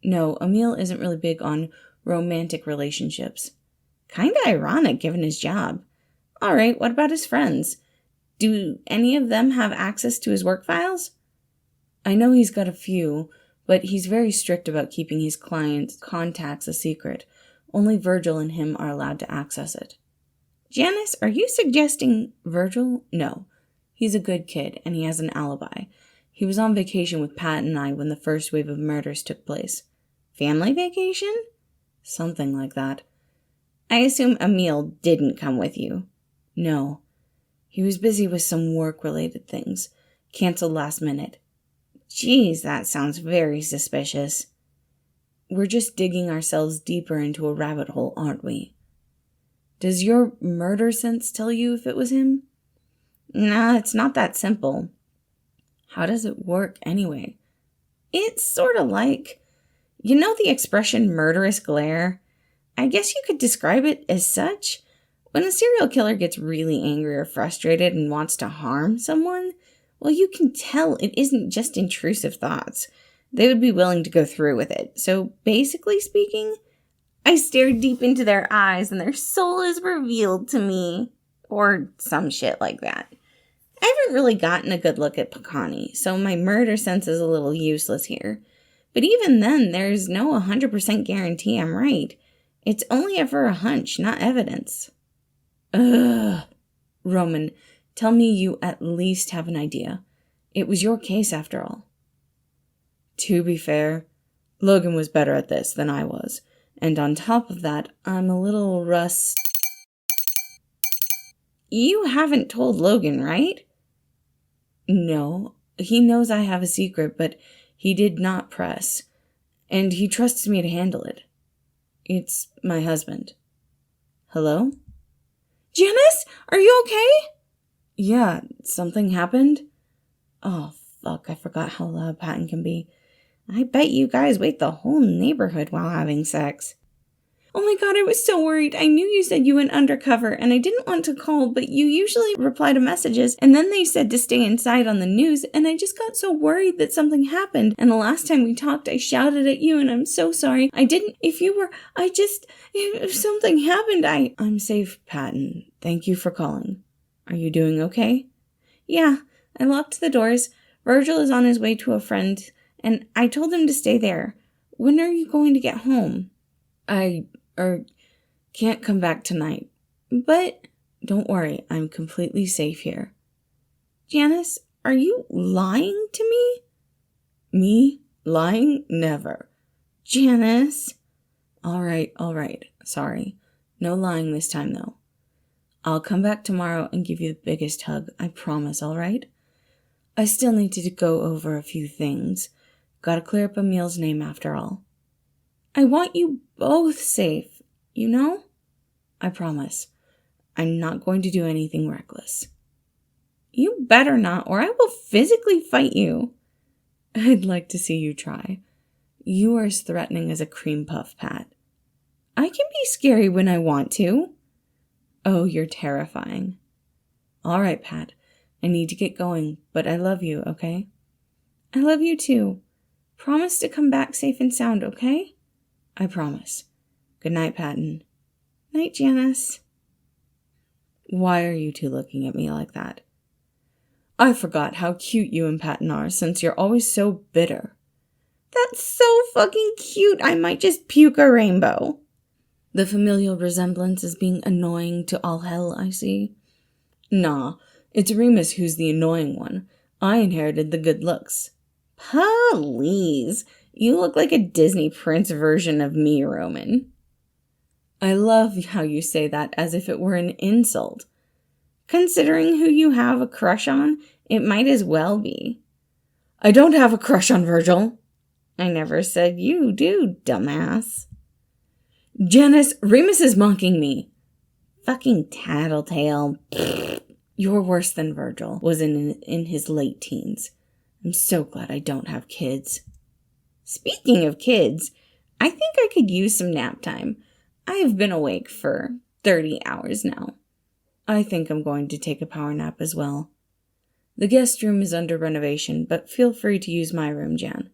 No, Emil isn't really big on romantic relationships. Kinda ironic given his job. Alright, what about his friends? Do any of them have access to his work files? I know he's got a few, but he's very strict about keeping his clients' contacts a secret. Only Virgil and him are allowed to access it. Janus, are you suggesting Virgil? No. He's a good kid, and he has an alibi. He was on vacation with Pat and I when the first wave of murders took place. Family vacation? Something like that. I assume Emil didn't come with you. No. He was busy with some work-related things. Canceled last minute. Geez, that sounds very suspicious. We're just digging ourselves deeper into a rabbit hole, aren't we? Does your murder sense tell you if it was him? Nah, it's not that simple. How does it work anyway? It's sort of like, you know the expression murderous glare? I guess you could describe it as such. When a serial killer gets really angry or frustrated and wants to harm someone, well, you can tell it isn't just intrusive thoughts. They would be willing to go through with it. So basically speaking, I stare deep into their eyes and their soul is revealed to me. Or some shit like that. I haven't really gotten a good look at Picani, so my murder sense is a little useless here. But even then, there's no 100% guarantee I'm right. It's only ever a hunch, not evidence. Ugh. Roman, tell me you at least have an idea. It was your case after all. To be fair, Logan was better at this than I was. And on top of that, I'm a little You haven't told Logan, right? No. He knows I have a secret, but he did not press. And he trusts me to handle it. It's my husband. Hello? Janus, are you okay? Yeah, something happened? Oh, fuck, I forgot how loud Patton can be. I bet you guys wake the whole neighborhood while having sex. Oh my god, I was so worried. I knew you said you went undercover, and I didn't want to call, but you usually reply to messages, and then they said to stay inside on the news, and I just got so worried that something happened, and the last time we talked, I shouted at you, and I'm so sorry. If something happened, I'm safe, Patton. Thank you for calling. Are you doing okay? Yeah, I locked the doors. Virgil is on his way to a friend, and I told him to stay there. When are you going to get home? I can't come back tonight. But don't worry, I'm completely safe here. Janus, are you lying to me? Me? Lying? Never. Janus. All right. Sorry. No lying this time, though. I'll come back tomorrow and give you the biggest hug. I promise, all right? I still need to go over a few things. Gotta clear up Emil's name after all. I want you both safe, you know? I promise. I'm not going to do anything reckless. You better not, or I will physically fight you. I'd like to see you try. You are as threatening as a cream puff, Pat. I can be scary when I want to. Oh, you're terrifying. All right, Pat. I need to get going, but I love you, okay? I love you too. Promise to come back safe and sound, okay? I promise. Good night, Patton. Night, Janus. Why are you two looking at me like that? I forgot how cute you and Patton are since you're always so bitter. That's so fucking cute. I might just puke a rainbow. The familial resemblance is being annoying to all hell, I see. Nah, it's Remus who's the annoying one. I inherited the good looks. Please. You look like a Disney prince version of me, Roman. I love how you say that as if it were an insult. Considering who you have a crush on, it might as well be. I don't have a crush on Virgil. I never said you do, dumbass. Janus, Remus is mocking me. Fucking tattletale. You're worse than Virgil was in his late teens. I'm so glad I don't have kids. Speaking of kids, I think I could use some nap time. I have been awake for 30 hours now. I think I'm going to take a power nap as well. The guest room is under renovation, but feel free to use my room, Jan.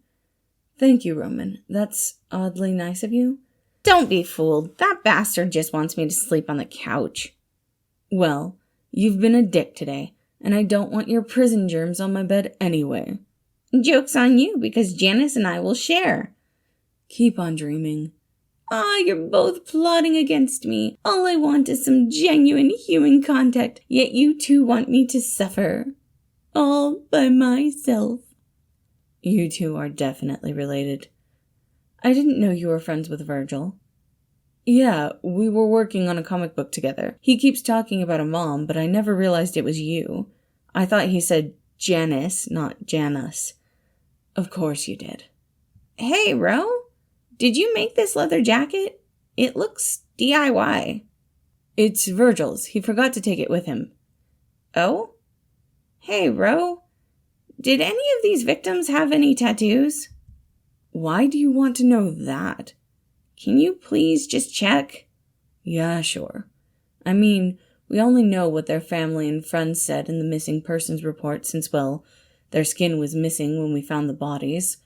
Thank you, Roman. That's oddly nice of you. Don't be fooled. That bastard just wants me to sleep on the couch. Well, you've been a dick today, and I don't want your prison germs on my bed anyway. Joke's on you, because Janus and I will share. Keep on dreaming. You're both plotting against me. All I want is some genuine human contact, yet you two want me to suffer. All by myself. You two are definitely related. I didn't know you were friends with Virgil. Yeah, we were working on a comic book together. He keeps talking about a mom, but I never realized it was you. I thought he said Janus, not Janus. Of course you did. Hey, Ro, did you make this leather jacket? It looks DIY. It's Virgil's. He forgot to take it with him. Oh? Hey, Ro, did any of these victims have any tattoos? Why do you want to know that? Can you please just check? Yeah, sure. I mean, we only know what their family and friends said in the missing persons report since, well, their skin was missing when we found the bodies.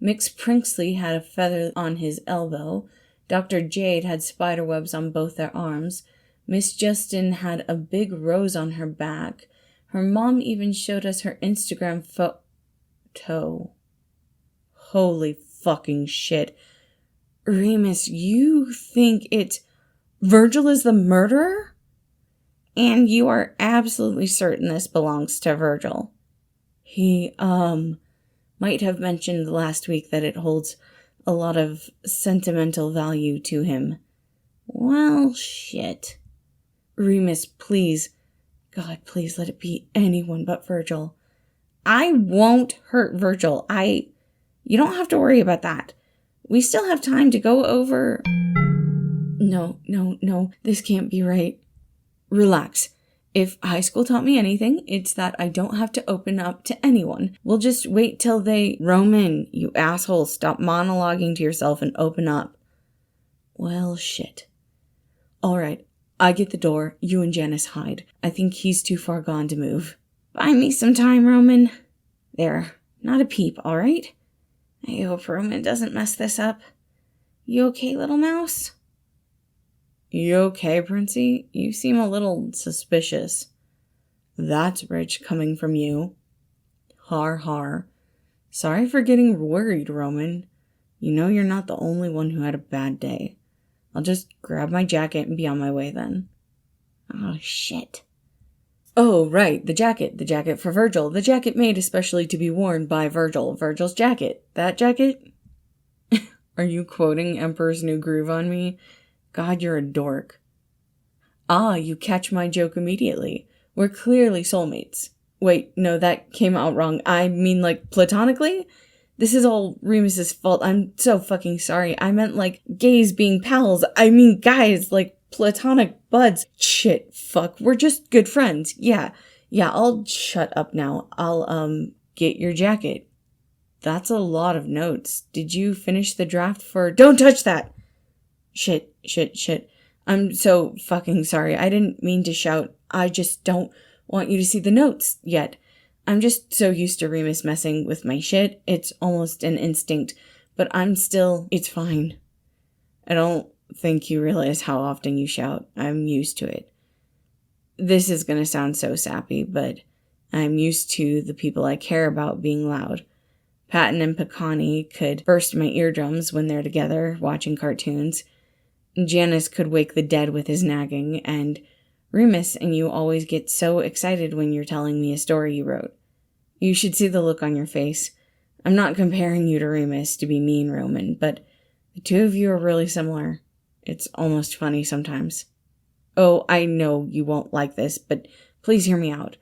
Mix Prinksley had a feather on his elbow. Dr. Jade had spider webs on both their arms. Miss Justin had a big rose on her back. Her mom even showed us her Instagram photo. Holy fucking shit. Remus, you think it's Virgil is the murderer? And you are absolutely certain this belongs to Virgil. He, might have mentioned last week that it holds a lot of sentimental value to him. Well, shit. Remus, please. God, please let it be anyone but Virgil. I won't hurt Virgil. You don't have to worry about that. We still have time to go over... No, this can't be right. Relax. If high school taught me anything, it's that I don't have to open up to anyone. We'll just wait till they... Roman, you asshole, stop monologuing to yourself and open up. Well, shit. Alright, I get the door. You and Janus hide. I think he's too far gone to move. Buy me some time, Roman. There, not a peep, alright? I hope Roman doesn't mess this up. You okay, little mouse? You okay, Princey? You seem a little suspicious. That's rich coming from you. Har har. Sorry for getting worried, Roman. You know you're not the only one who had a bad day. I'll just grab my jacket and be on my way then. Oh, shit. Oh, right, the jacket for Virgil. The jacket made especially to be worn by Virgil. Virgil's jacket. That jacket? Are you quoting Emperor's New Groove on me? God, you're a dork. Ah, you catch my joke immediately. We're clearly soulmates. Wait, no, that came out wrong. I mean, like, platonically? This is all Remus's fault. I'm so fucking sorry. I meant, like, gays being pals. I mean, guys, like, platonic buds. Shit, fuck. We're just good friends. Yeah, I'll shut up now. I'll, get your jacket. That's a lot of notes. Did you finish the draft for... Don't touch that! Shit. I'm so fucking sorry. I didn't mean to shout. I just don't want you to see the notes yet. I'm just so used to Remus messing with my shit. It's almost an instinct. But I'm still... It's fine. I don't think you realize how often you shout. I'm used to it. This is gonna sound so sappy, but I'm used to the people I care about being loud. Patton and Pecani could burst my eardrums when they're together, watching cartoons. Janus could wake the dead with his nagging, and Remus and you always get so excited when you're telling me a story you wrote. You should see the look on your face. I'm not comparing you to Remus to be mean, Roman, but the two of you are really similar. It's almost funny sometimes. Oh, I know you won't like this, but please hear me out.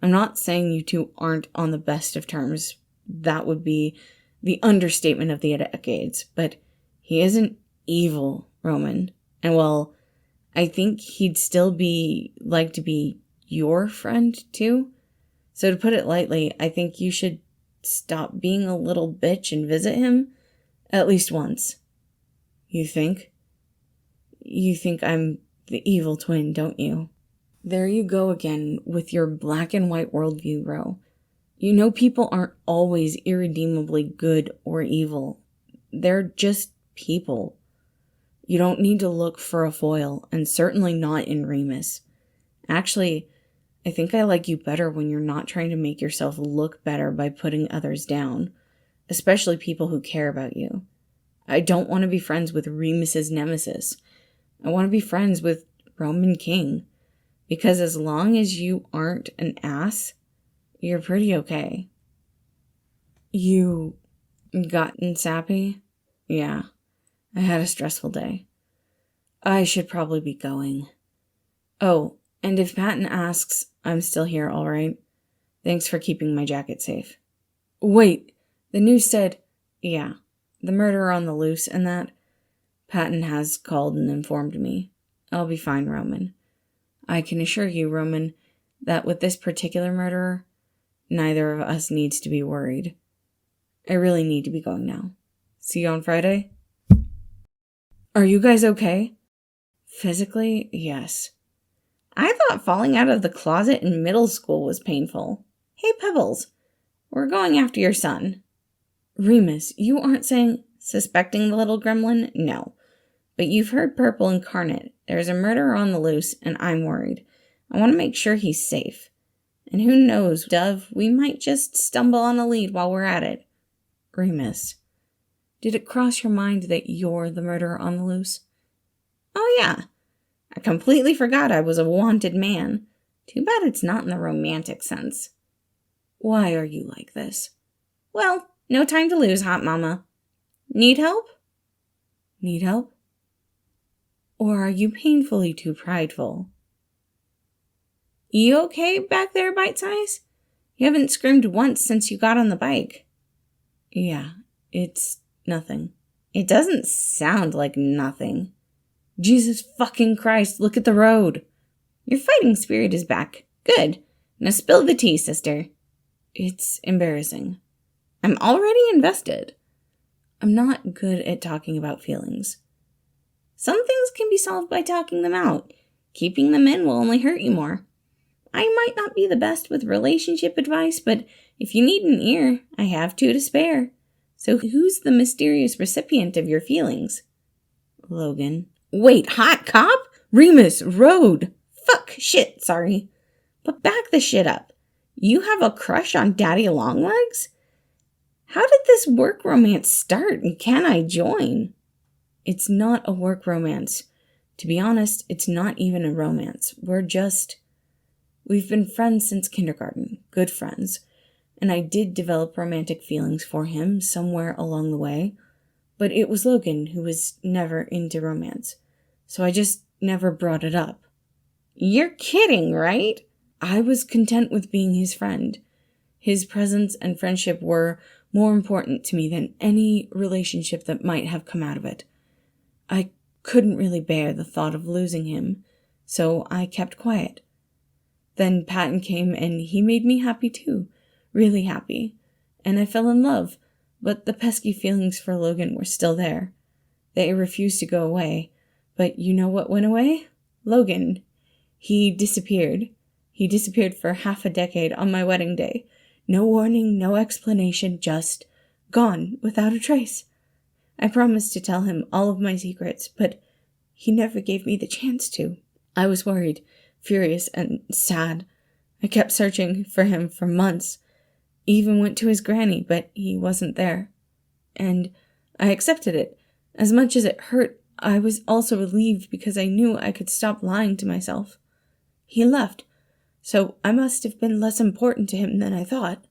I'm not saying you two aren't on the best of terms. That would be the understatement of the decades, but he isn't evil, Roman. And well, I think he'd still like to be your friend too. So to put it lightly, I think you should stop being a little bitch and visit him at least once. You think? You think I'm the evil twin, don't you? There you go again with your black and white worldview, Ro. You know people aren't always irredeemably good or evil. They're just people. You don't need to look for a foil, and certainly not in Remus. Actually, I think I like you better when you're not trying to make yourself look better by putting others down, especially people who care about you. I don't want to be friends with Remus's nemesis. I want to be friends with Roman King. Because as long as you aren't an ass, you're pretty okay. You gotten sappy? Yeah, I had a stressful day. I should probably be going. Oh, and if Patton asks, I'm still here, all right? Thanks for keeping my jacket safe. Wait, the news said, yeah, the murderer on the loose and that. Patton has called and informed me. I'll be fine, Roman. I can assure you, Roman, that with this particular murderer, neither of us needs to be worried. I really need to be going now. See you on Friday? Are you guys okay? Physically, yes. I thought falling out of the closet in middle school was painful. Hey, Pebbles, we're going after your son. Remus, you aren't suspecting the little gremlin? No. But you've heard Purple Incarnate. There's a murderer on the loose, and I'm worried. I want to make sure he's safe. And who knows, Dove, we might just stumble on a lead while we're at it. Remus, did it cross your mind that you're the murderer on the loose? Oh, yeah. I completely forgot I was a wanted man. Too bad it's not in the romantic sense. Why are you like this? Well, no time to lose, hot mama. Need help? Need help? Or are you painfully too prideful? You okay back there, Bite Size? You haven't screamed once since you got on the bike. Yeah, it's nothing. It doesn't sound like nothing. Jesus fucking Christ, look at the road. Your fighting spirit is back. Good. Now spill the tea, sister. It's embarrassing. I'm already invested. I'm not good at talking about feelings. Some things can be solved by talking them out. Keeping them in will only hurt you more. I might not be the best with relationship advice, but if you need an ear, I have two to spare. So who's the mysterious recipient of your feelings? Logan. Wait, hot cop? Remus, road. Fuck, shit, sorry. But back the shit up. You have a crush on Daddy Longlegs? How did this work romance start, and can I join? It's not a work romance. To be honest, it's not even a romance. We've been friends since kindergarten, good friends, and I did develop romantic feelings for him somewhere along the way, but it was Logan who was never into romance, so I just never brought it up. You're kidding, right? I was content with being his friend. His presence and friendship were more important to me than any relationship that might have come out of it. I couldn't really bear the thought of losing him, so I kept quiet. Then Patton came and he made me happy too, really happy, and I fell in love, but the pesky feelings for Logan were still there. They refused to go away, but you know what went away? Logan. He disappeared. He disappeared for half a decade on my wedding day. No warning, no explanation, just gone without a trace. I promised to tell him all of my secrets, but he never gave me the chance to. I was worried, furious, and sad. I kept searching for him for months. Even went to his granny, but he wasn't there. And I accepted it. As much as it hurt, I was also relieved because I knew I could stop lying to myself. He left, so I must have been less important to him than I thought.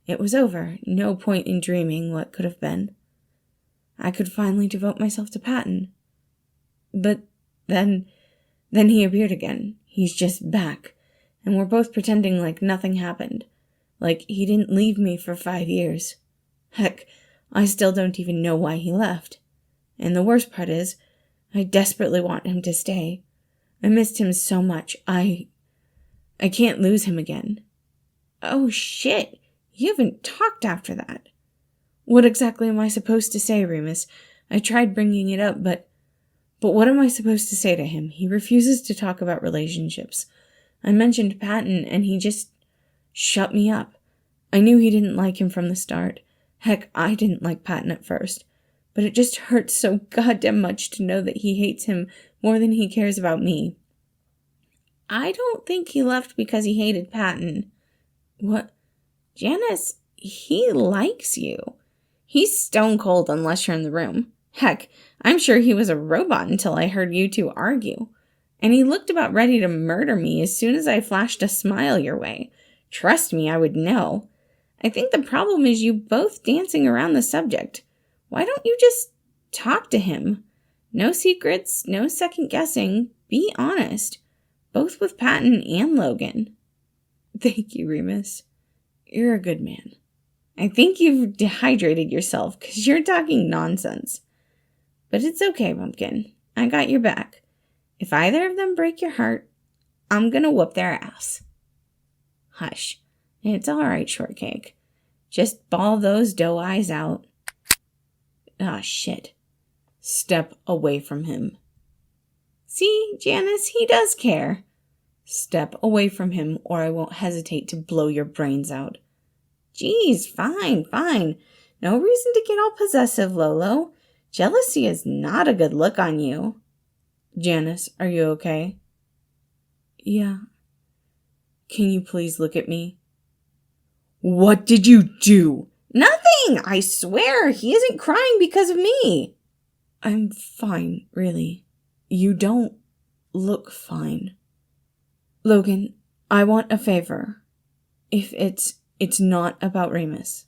It was over, no point in dreaming what could have been. I could finally devote myself to Patton. But then he appeared again. He's just back, and we're both pretending like nothing happened. Like he didn't leave me for 5 years. Heck, I still don't even know why he left. And the worst part is, I desperately want him to stay. I missed him so much. I can't lose him again. Oh shit, you haven't talked after that. What exactly am I supposed to say, Remus? I tried bringing it up, but what am I supposed to say to him? He refuses to talk about relationships. I mentioned Patton, and he just shut me up. I knew he didn't like him from the start. Heck, I didn't like Patton at first. But it just hurts so goddamn much to know that he hates him more than he cares about me. I don't think he left because he hated Patton. What? Janus, he likes you. He's stone cold unless you're in the room. Heck, I'm sure he was a robot until I heard you two argue. And he looked about ready to murder me as soon as I flashed a smile your way. Trust me, I would know. I think the problem is you both dancing around the subject. Why don't you just talk to him? No secrets, no second guessing. Be honest. Both with Patton and Logan. Thank you, Remus. You're a good man. I think you've dehydrated yourself because you're talking nonsense. But it's okay, Pumpkin. I got your back. If either of them break your heart, I'm gonna whoop their ass. Hush. It's all right, Shortcake. Just bawl those doe eyes out. Ah, shit. Step away from him. See, Janus, he does care. Step away from him or I won't hesitate to blow your brains out. Geez, fine. No reason to get all possessive, Lolo. Jealousy is not a good look on you. Janus, are you okay? Yeah. Can you please look at me? What did you do? Nothing! I swear, he isn't crying because of me. I'm fine, really. You don't look fine. Logan, I want a favor. If it's not about Remus.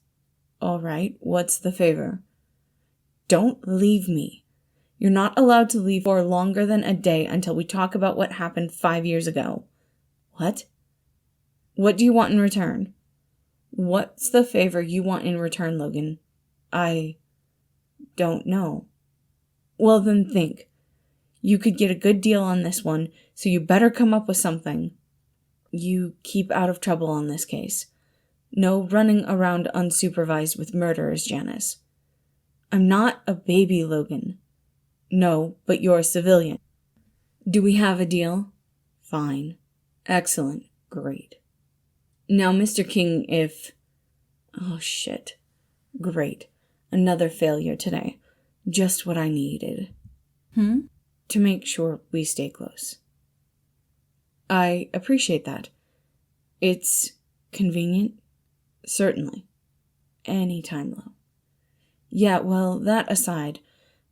All right, what's the favor? Don't leave me. You're not allowed to leave for longer than a day until we talk about what happened 5 years ago. What? What do you want in return? What's the favor you want in return, Logan? I don't know. Well, then think. You could get a good deal on this one, so you better come up with something. You keep out of trouble on this case. No running around unsupervised with murderers, Janus. I'm not a baby, Logan. No, but you're a civilian. Do we have a deal? Fine. Excellent. Great. Now, Mr. King, if... Oh, shit. Great. Another failure today. Just what I needed. To make sure we stay close. I appreciate that. It's convenient? Certainly. Anytime, Lo. Yeah, well, that aside,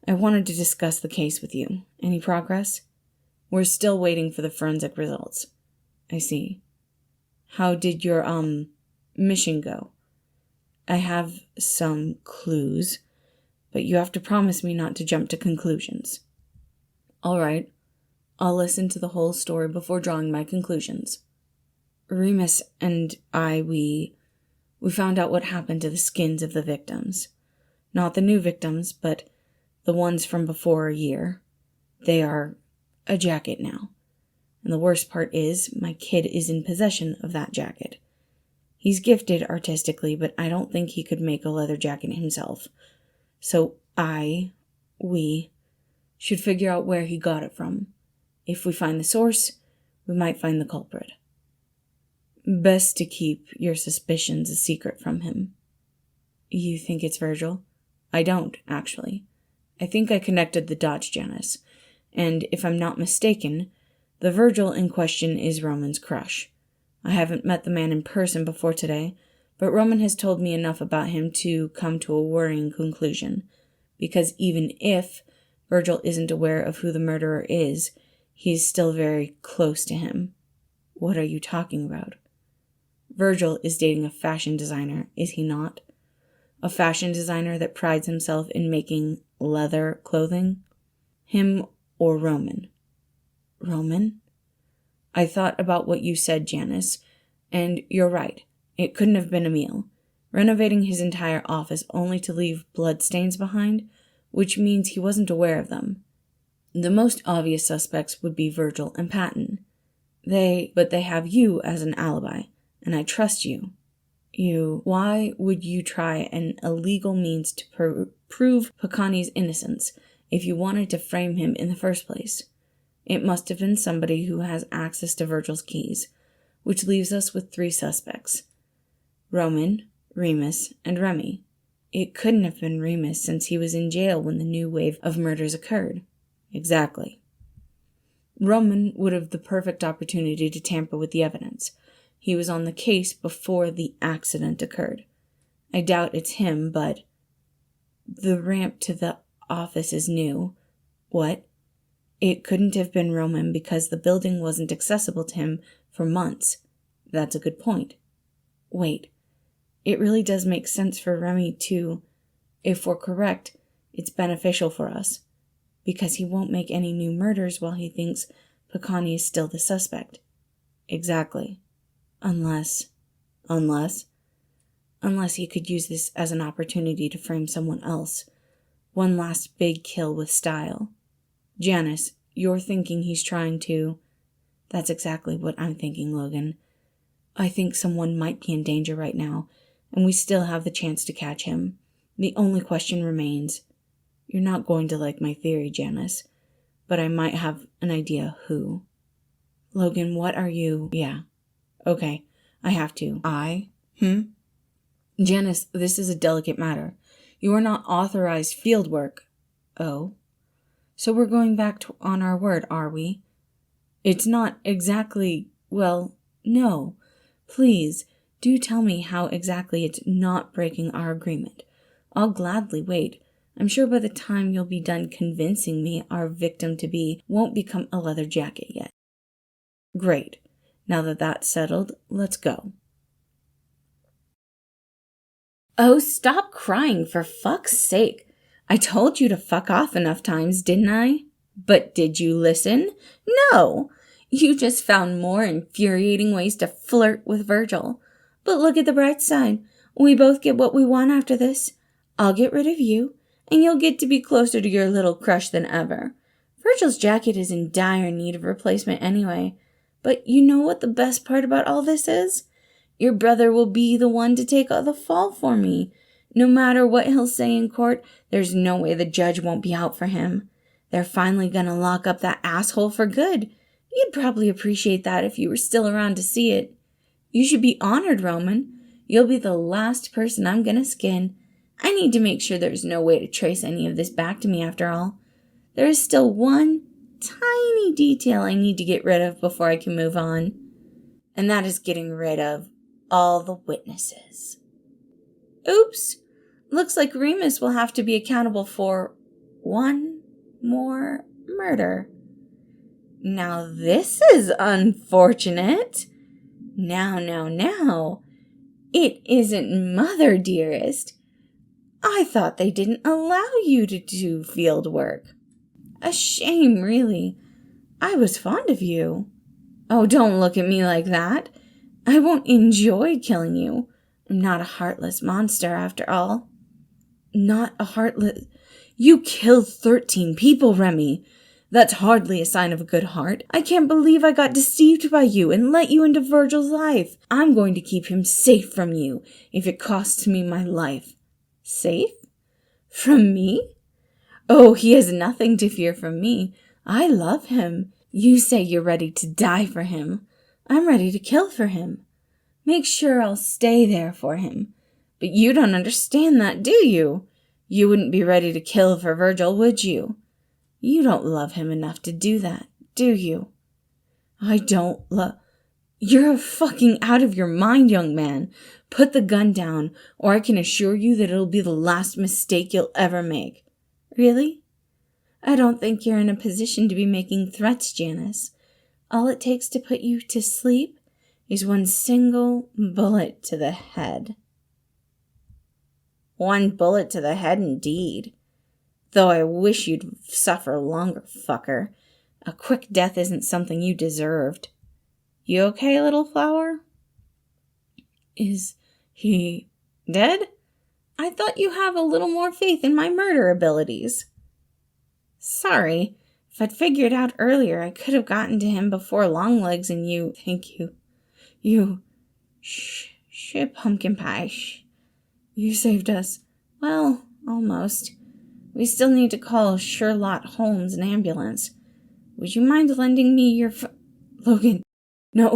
I wanted to discuss the case with you. Any progress? We're still waiting for the forensic results. I see. How did your, mission go? I have some clues, but you have to promise me not to jump to conclusions. All right. I'll listen to the whole story before drawing my conclusions. Remus and we found out what happened to the skins of the victims. Not the new victims, but the ones from before a year. They are a jacket now. And the worst part is, my kid is in possession of that jacket. He's gifted artistically, but I don't think he could make a leather jacket himself. So we should figure out where he got it from. If we find the source, we might find the culprit. Best to keep your suspicions a secret from him. You think it's Virgil? I don't, actually. I think I connected the dots, Janus. And if I'm not mistaken, the Virgil in question is Roman's crush. I haven't met the man in person before today, but Roman has told me enough about him to come to a worrying conclusion. Because even if Virgil isn't aware of who the murderer is, he's still very close to him. What are you talking about? Virgil is dating a fashion designer, is he not? A fashion designer that prides himself in making leather clothing? Him or Roman? Roman? I thought about what you said, Janus, and you're right. It couldn't have been Emil. Renovating his entire office only to leave bloodstains behind, which means he wasn't aware of them. The most obvious suspects would be Virgil and Patton. But they have you as an alibi, and I trust you. Why would you try an illegal means to prove Picani's innocence if you wanted to frame him in the first place? It must have been somebody who has access to Virgil's keys, which leaves us with 3 suspects. Roman, Remus, and Remy. It couldn't have been Remus since he was in jail when the new wave of murders occurred. Exactly. Roman would have the perfect opportunity to tamper with the evidence. He was on the case before the accident occurred. I doubt it's him, but the ramp to the office is new. What? It couldn't have been Roman because the building wasn't accessible to him for months. That's a good point. Wait, it really does make sense for Remy to, if we're correct, it's beneficial for us, because he won't make any new murders while he thinks Picani is still the suspect. Exactly. Unless he could use this as an opportunity to frame someone else. One last big kill with style. Janus, you're thinking he's trying to... That's exactly what I'm thinking, Logan. I think someone might be in danger right now, and we still have the chance to catch him. The only question remains. You're not going to like my theory, Janus, but I might have an idea who. Logan, what are you... Yeah. Okay, I have to. Janus, this is a delicate matter. You are not authorized field work. Oh? So we're going back on our word, are we? It's not exactly... Well, no. Please, do tell me how exactly it's not breaking our agreement. I'll gladly wait. I'm sure by the time you'll be done convincing me our victim-to-be won't become a leather jacket yet. Great. Now that that's settled, let's go. Oh, stop crying, for fuck's sake. I told you to fuck off enough times, didn't I? But did you listen? No. You just found more infuriating ways to flirt with Virgil. But look at the bright side. We both get what we want after this. I'll get rid of you, and you'll get to be closer to your little crush than ever. Virgil's jacket is in dire need of replacement anyway. But you know what the best part about all this is? Your brother will be the one to take all the fall for me. No matter what he'll say in court, there's no way the judge won't be out for him. They're finally gonna lock up that asshole for good. You'd probably appreciate that if you were still around to see it. You should be honored, Roman. You'll be the last person I'm gonna skin. I need to make sure there's no way to trace any of this back to me after all. There is still one tiny detail I need to get rid of before I can move on. And that is getting rid of all the witnesses. Oops. Looks like Remus will have to be accountable for one more murder. Now this is unfortunate. Now. It isn't Mother, dearest. I thought they didn't allow you to do field work. A shame, really. I was fond of you. Oh, don't look at me like that. I won't enjoy killing you. I'm not a heartless monster, after all. Not a heartless... You killed 13 people, Remy. That's hardly a sign of a good heart. I can't believe I got deceived by you and let you into Virgil's life. I'm going to keep him safe from you, if it costs me my life. Safe? From me? Oh, he has nothing to fear from me. I love him. You say you're ready to die for him. I'm ready to kill for him. Make sure I'll stay there for him. But you don't understand that, do you? You wouldn't be ready to kill for Virgil, would you? You don't love him enough to do that, do you? I don't love... You're fucking out of your mind, young man. Put the gun down, or I can assure you that it'll be the last mistake you'll ever make. Really? I don't think you're in a position to be making threats, Janus. All it takes to put you to sleep is one single bullet to the head. One bullet to the head, indeed. Though I wish you'd suffer longer, fucker. A quick death isn't something you deserved. You okay, little flower? Is he dead? I thought you have a little more faith in my murder abilities. Sorry. If I'd figured out earlier, I could have gotten to him before Longlegs and you... Thank you. Shh, pumpkin pie. Shh. You saved us. Well, almost. We still need to call Sherlock Holmes an ambulance. Would you mind lending me your Logan. No.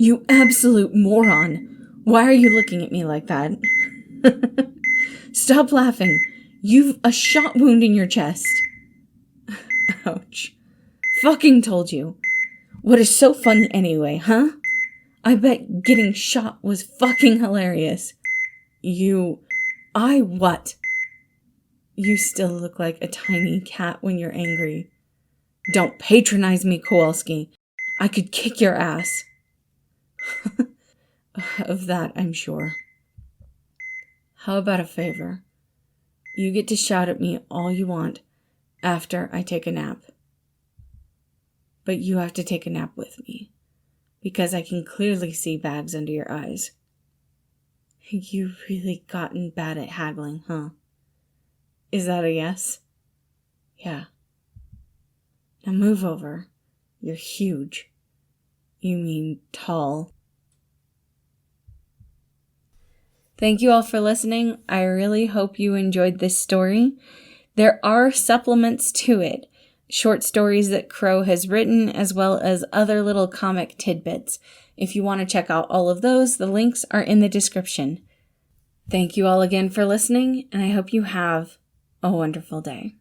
You absolute moron. Why are you looking at me like that? Stop laughing. You've a shot wound in your chest. Ouch. Fucking told you. What is so funny anyway, huh? I bet getting shot was fucking hilarious. What? You still look like a tiny cat when you're angry. Don't patronize me, Kowalski. I could kick your ass. Of that, I'm sure. How about a favor? You get to shout at me all you want after I take a nap. But you have to take a nap with me, because I can clearly see bags under your eyes. You've really gotten bad at haggling, huh? Is that a yes? Yeah. Now move over. You're huge. You mean tall. Thank you all for listening. I really hope you enjoyed this story. There are supplements to it. Short stories that Crow has written, as well as other little comic tidbits. If you want to check out all of those, the links are in the description. Thank you all again for listening, and I hope you have a wonderful day.